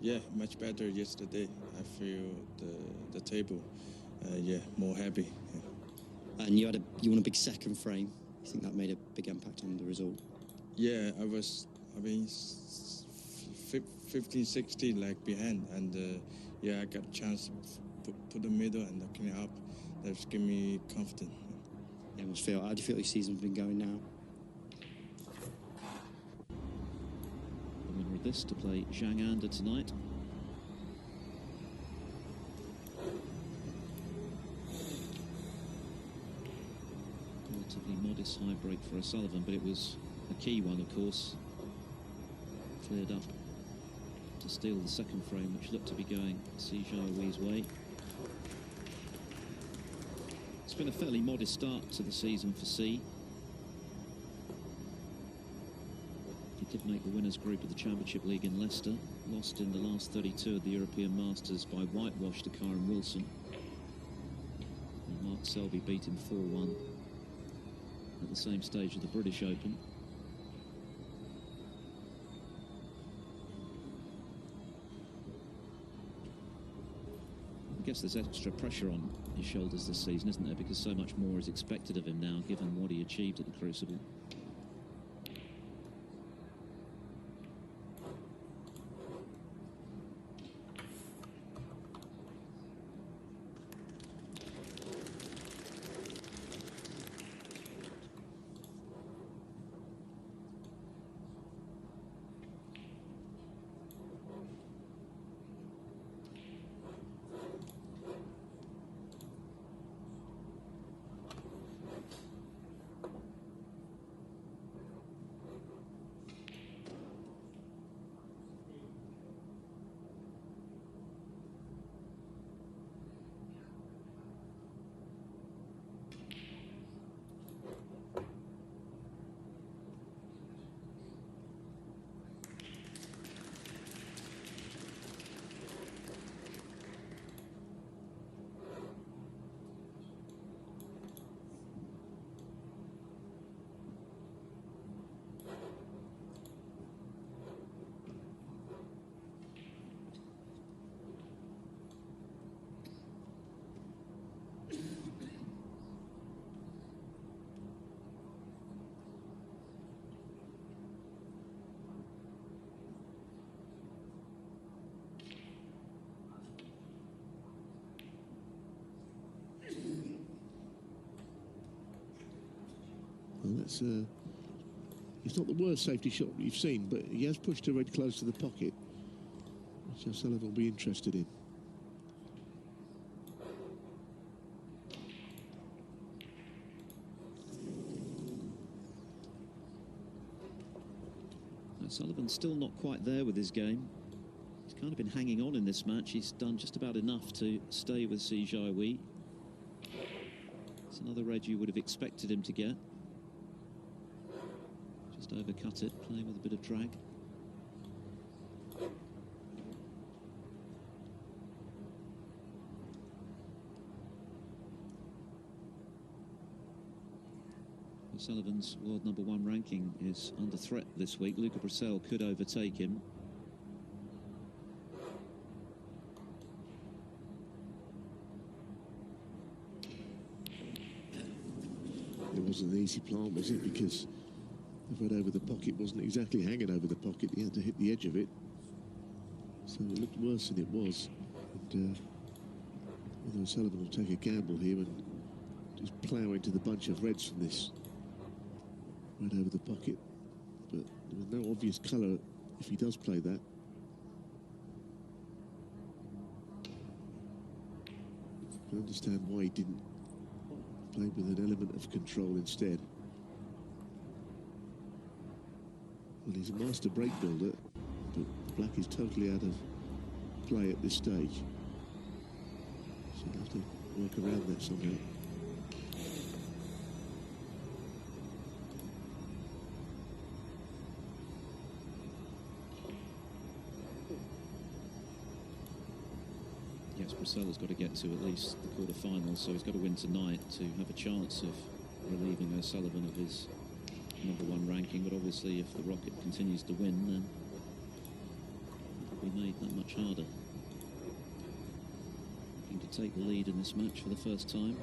Yeah, much better yesterday. I feel the table, more happy. Yeah. And you won a big second frame. You think that made a big impact on the result? Yeah, I mean, 15, 16 like behind, and I got a chance to put the middle and clean up. That's give me confidence. Yeah, must feel. How do you feel your season's been going now? The winner of this to play Zhang Anda tonight. Relatively modest high break for O'Sullivan, but it was a key one, of course. Cleared up to steal the second frame, which looked to be going Jiahui's way. It's been a fairly modest start to the season for C. He did make the winners' group of the Championship League in Leicester, lost in the last 32 of the European Masters by whitewash to Kyron Wilson. And Mark Selby beat him 4-1 at the same stage of the British Open. I guess there's extra pressure on his shoulders this season, isn't there? Because so much more is expected of him now, given what he achieved at the Crucible. Well, that's it's not the worst safety shot you've seen, but he has pushed a red close to the pocket, which O'Sullivan will be interested in. Sullivan's still not quite there with his game. He's kind of been hanging on in this match. He's done just about enough to stay with Jiahui. It's another red you would have expected him to get. Just overcut it, playing with a bit of drag. Sullivan's world #1 ranking is under threat this week. Luca Brissell could overtake him. It wasn't an easy plant, was it? Because the red over the pocket wasn't exactly hanging over the pocket. He had to hit the edge of it. So it looked worse than it was. And whether O'Sullivan will take a gamble here and just plough into the bunch of reds from this red over the pocket, but there was no obvious colour if he does play that. I can understand why he didn't play with an element of control instead. Well, he's a master break builder, but black is totally out of play at this stage. So he'll have to work around that somehow. Brissell has got to get to at least the quarterfinals, so he's got to win tonight to have a chance of relieving O'Sullivan of his #1 ranking. But obviously, if the Rocket continues to win, then it will be made that much harder. Looking to take the lead in this match for the first time.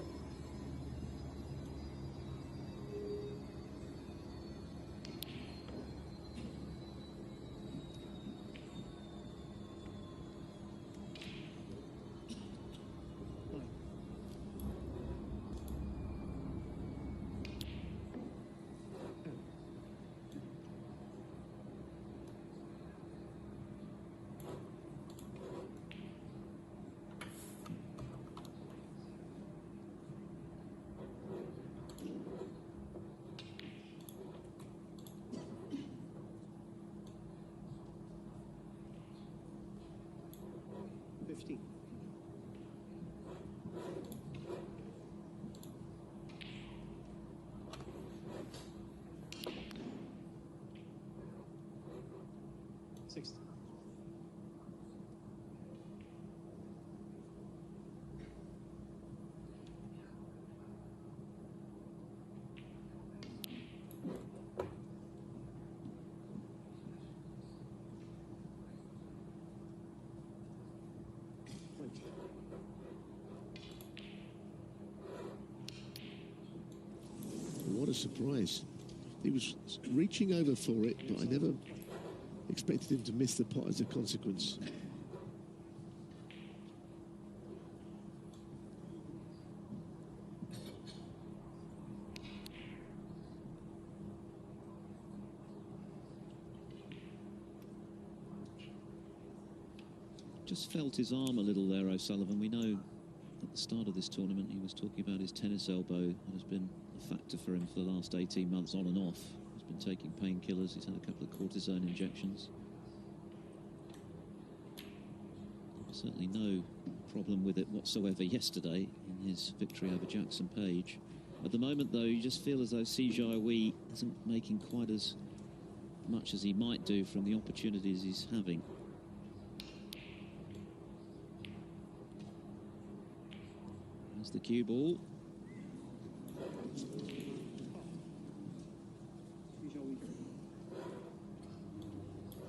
What a surprise. He was reaching over for it, but I never expected him to miss the pot as a consequence. Just felt his arm a little there, O'Sullivan. We know at the start of this tournament he was talking about his tennis elbow. That has been a factor for him for the last 18 months on and off. He's been taking painkillers. He's had a couple of cortisone injections. Certainly no problem with it whatsoever yesterday in his victory over Jackson Page. At the moment, though, you just feel as though Jiahui isn't making quite as much as he might do from the opportunities he's having. There's the cue ball.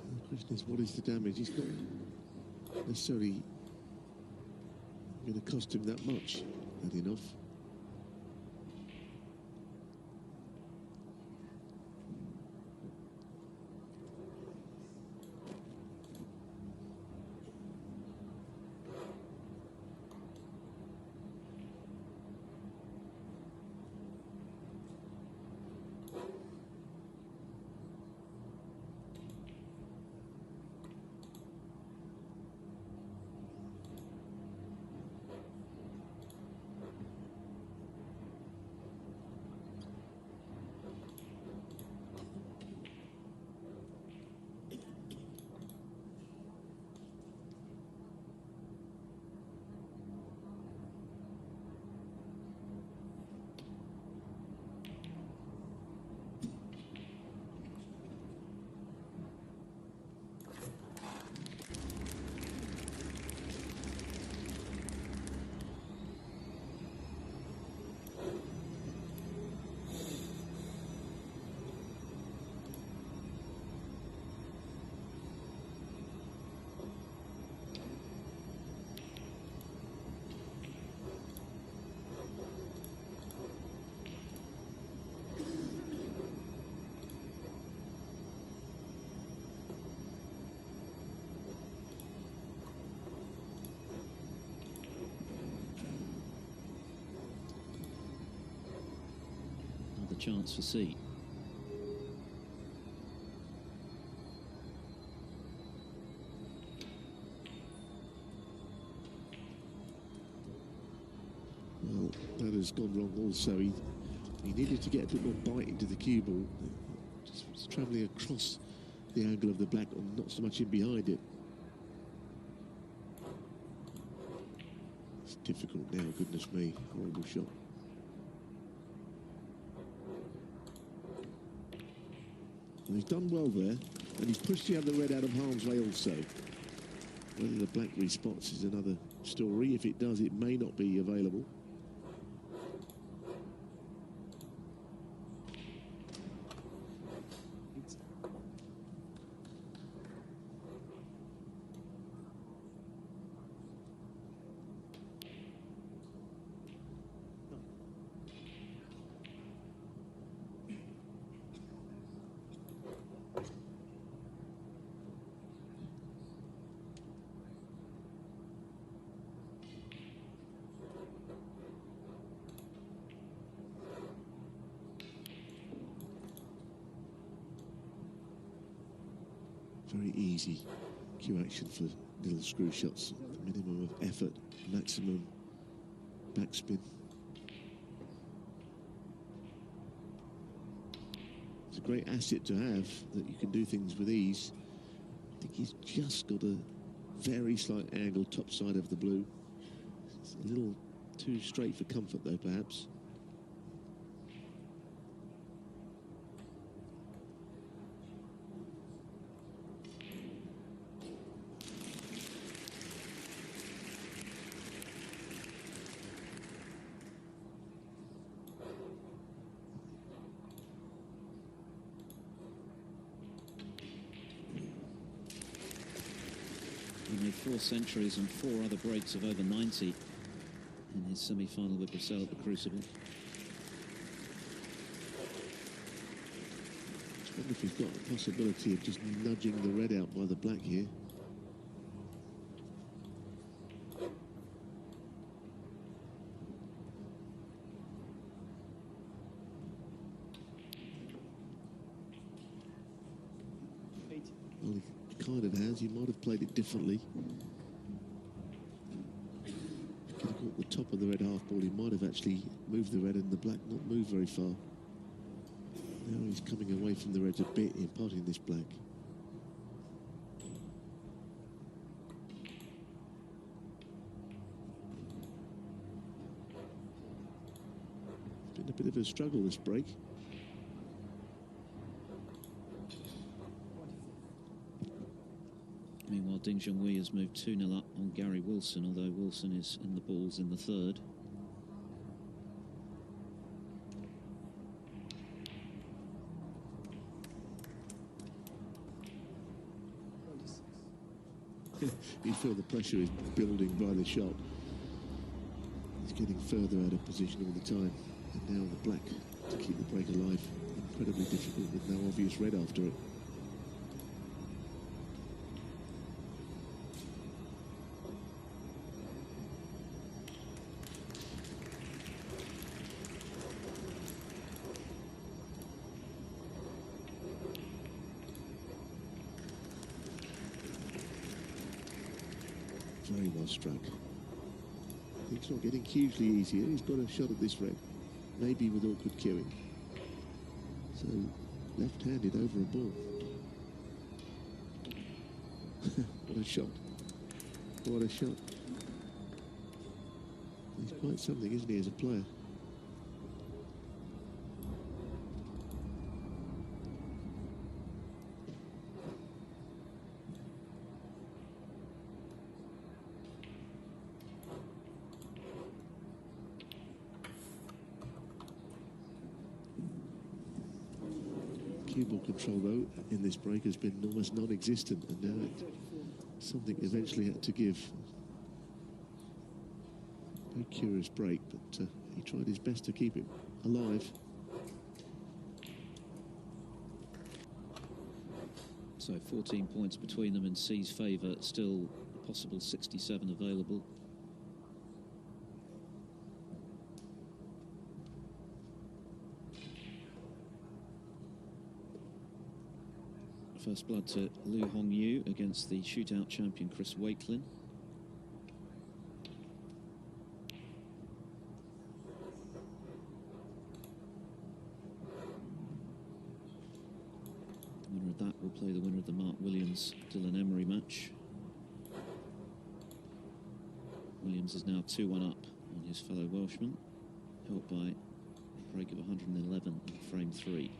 The question is, what is the damage? He's not necessarily going to cost him that much. Not enough. the chance for C. Well, that has gone wrong also. He needed to get a bit more bite into the cue ball. Just travelling across the angle of the black and not so much in behind it. It's difficult now, goodness me. Horrible shot. And he's done well there, and he's pushed the other red out of harm's way also. Whether the black respots is another story. If it does, it may not be available. Very easy cue action for little screw shots. Minimum of effort, maximum backspin. It's a great asset to have, that you can do things with ease. I think he's just got a very slight angle top side of the blue. It's a little too straight for comfort though, perhaps. He made 4 centuries and 4 other breaks of over 90 in his semi-final with Brazil at the Crucible. I wonder if he's got a possibility of just nudging the red out by the black here. Well, he kind of has. He might have played it differently. Could have caught the top of the red half ball. He might have actually moved the red and the black not moved very far. Now he's coming away from the reds a bit, imparting this black. It's been a bit of a struggle, this break. Meanwhile, Jiahui has moved 2-0 up on Gary Wilson, although Wilson is in the balls in the third. You feel the pressure is building by the shot. He's getting further out of position all the time. And now the black to keep the break alive. Incredibly difficult with no obvious red after it. Very well struck. It's not getting hugely easier. He's got a shot at this red, maybe with awkward cueing. So left-handed over a ball. What a shot! What a shot! He's quite something, isn't he, as a player? Cue ball control, though, in this break has been almost non-existent, and now something eventually had to give. Very curious break, but he tried his best to keep it alive. So 14 points between them in C's favour, still a possible 67 available. First blood to Lu Hongyu against the shootout champion Chris Wakelin. The winner of that will play the winner of the Mark Williams-Dylan Emery match. Williams is now 2-1 up on his fellow Welshman, helped by a break of 111 in frame 3.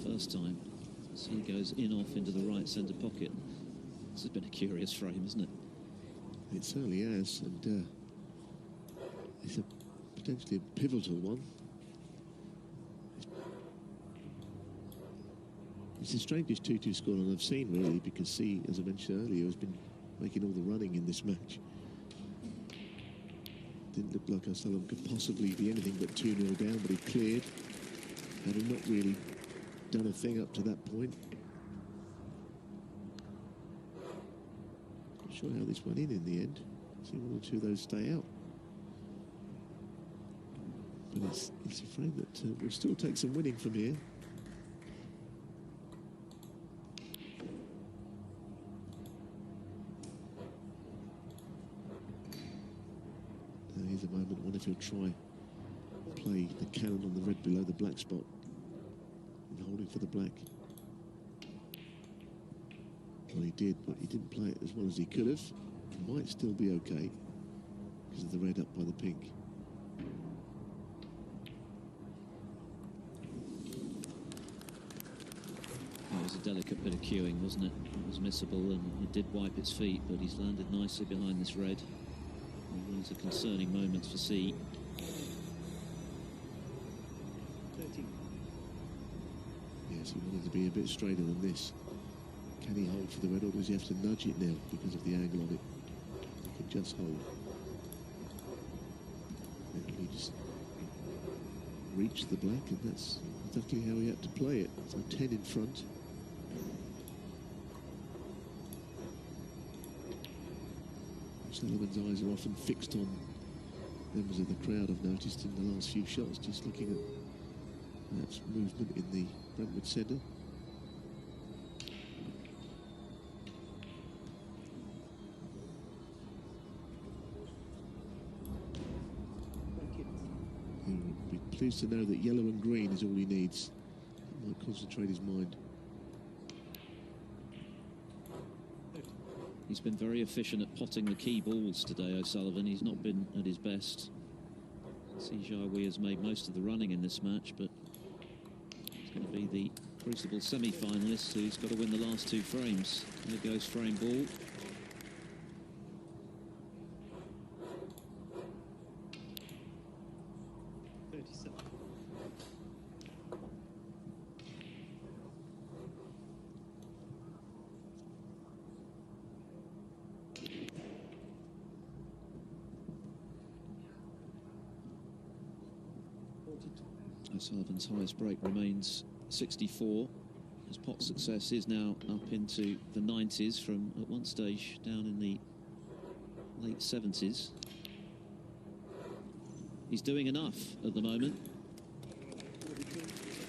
First time as he goes in off into the right centre pocket. This has been a curious frame, isn't it? It certainly has, and it's potentially a pivotal one. It's the strangest 2-2 scoreline I've seen, really, because he, as I mentioned earlier, has been making all the running in this match. Didn't look like O'Sullivan could possibly be anything but 2-0 down, but he cleared. Had not really done a thing up to that point. Not sure how this went in the end. See one or two of those stay out. But it's a frame that will still take some winning from here. Now here's a moment. I wonder if he'll try play the cannon on the red below the black spot. Holding for the black. Well, he did, but he didn't play it as well as he could have. Might still be okay because of the red up by the pink. It was a delicate bit of cueing, wasn't it? It was missable and it did wipe its feet, but he's landed nicely behind this red. And these are concerning moments for C. 13. Yes, he wanted to be a bit straighter than this. Can he hold for the red, or does he have to nudge it now because of the angle on it? He can just hold. And he just reached the black, and that's exactly how he had to play it. So 10 in front. Sullivan's eyes are often fixed on members of the crowd, I've noticed, in the last few shots, just looking at perhaps movement in the Brentwood centre. He'll be pleased to know that yellow and green is all he needs. That might concentrate his mind. He's been very efficient at potting the key balls today, O'Sullivan. He's not been at his best. Jiahui has made most of the running in this match, but he's going to be the Crucible semi-finalist who's got to win the last 2 frames. There goes frame ball. O'Sullivan's highest break remains 64. His pot success is now up into the 90s from at one stage down in the late 70s. He's doing enough at the moment.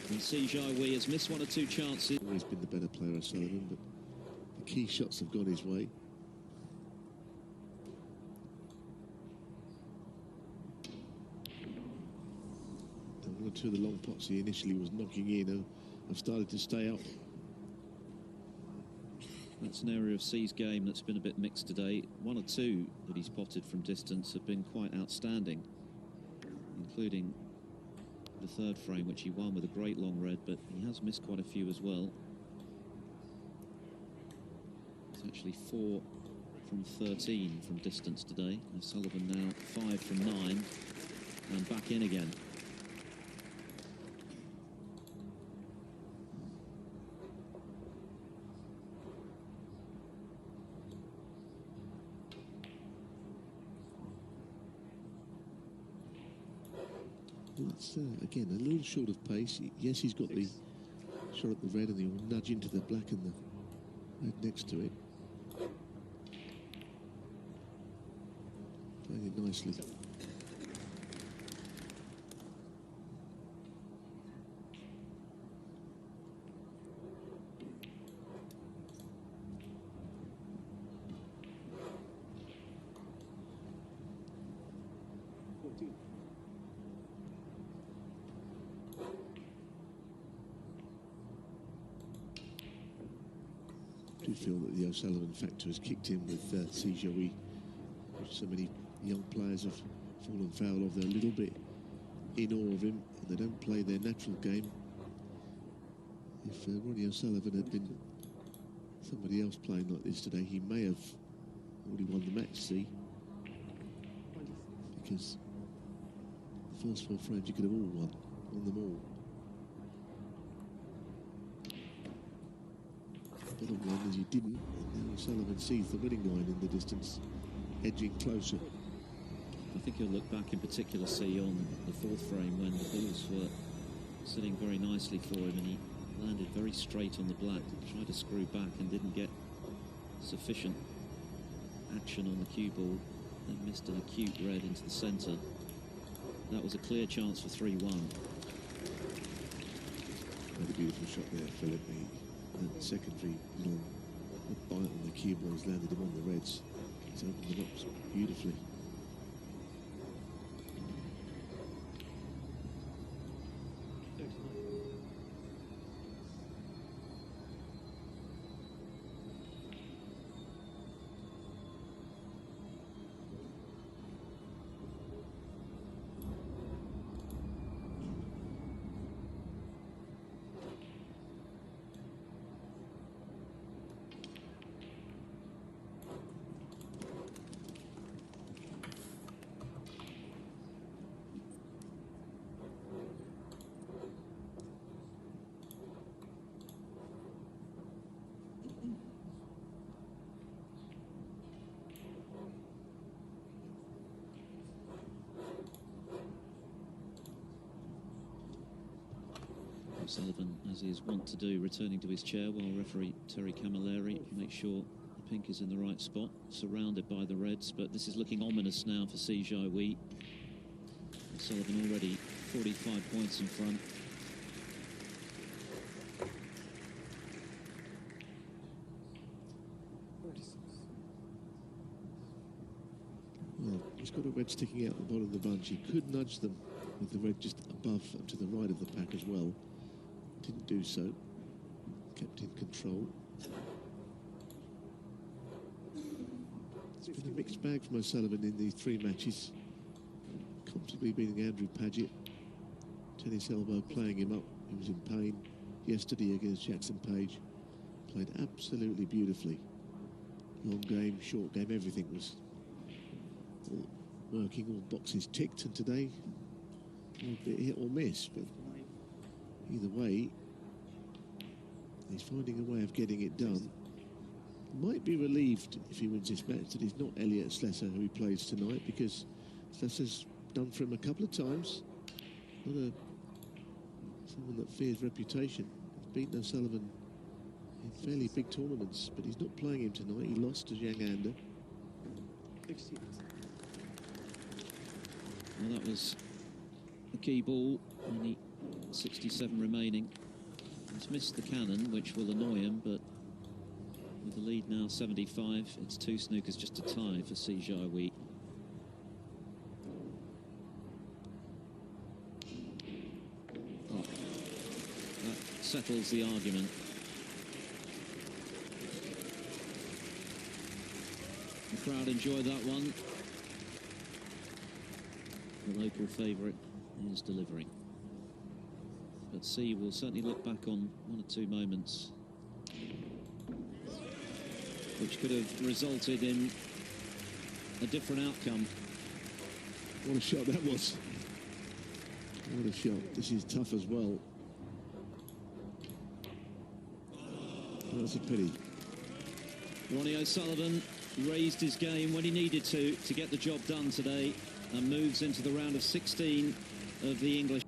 And Jiahui has missed 1 or 2 chances. Always been the better player, O'Sullivan, but the key shots have gone his way. One or two of the long pots he initially was knocking in have started to stay out. That's an area of C's game that's been a bit mixed today. 1 or 2 that he's potted from distance have been quite outstanding, including the 3rd frame, which he won with a great long red, but he has missed quite a few as well. It's actually 4 from 13 from distance today. O'Sullivan now 5 from 9 and back in again. It's, again, a little short of pace. Yes, he's got the shot at the red, and he'll nudge into the black and the red next to it. Playing it nicely. I do feel that the O'Sullivan factor has kicked in with Jiahui, which so many young players have fallen foul of. They're a little bit in awe of him, and they don't play their natural game. If Ronnie O'Sullivan had been somebody else playing like this today, he may have already won the match, see? Because the first 4 frames you could have all won them all. Bottom line is you didn't, and now O'Sullivan sees the winning line in the distance, edging closer. I think he'll look back in particular, see, on the 4th frame when the balls were sitting very nicely for him and he landed very straight on the black, tried to screw back and didn't get sufficient action on the cue ball, then missed an acute red into the centre. That was a clear chance for 3-1. Had a beautiful shot there, Philip. That secondary long bite on the cue ball has landed him on the reds. He's opened them up beautifully. O'Sullivan, as he is wont to do, returning to his chair while referee Terry Camilleri makes sure the pink is in the right spot, surrounded by the reds. But this is looking ominous now for Jiahui. O'Sullivan already 45 points in front. Well, he's got a red sticking out the bottom of the bunch. He could nudge them with the red just above and to the right of the pack as well. Didn't do so. Kept in control. It's been a mixed bag from O'Sullivan in these 3 matches. Comfortably beating Andrew Paget. Tennis elbow playing him up. He was in pain yesterday against Jackson Page. Played absolutely beautifully. Long game, short game, everything was all working, all boxes ticked. And today, a bit hit or miss, but either way, he's finding a way of getting it done. Might be relieved if he wins this match that he's not Elliot Slesser, who he plays tonight, because Slesser's done for him a couple of times. Not someone that fears reputation. He's beaten O'Sullivan in fairly big tournaments, but he's not playing him tonight. He lost to Zhang Anda. Well, that was a key ball, only 67 remaining. He's missed the cannon, which will annoy him, but with the lead now 75, it's 2 snookers, just a tie for Jiahui. Oh, that settles the argument. The crowd enjoyed that one. The local favourite is delivering. But C will certainly look back on 1 or 2 moments which could have resulted in a different outcome. What a shot that was. What a shot. This is tough as well. That's a pity. Ronnie O'Sullivan raised his game when he needed to get the job done today, and moves into the round of 16 of the English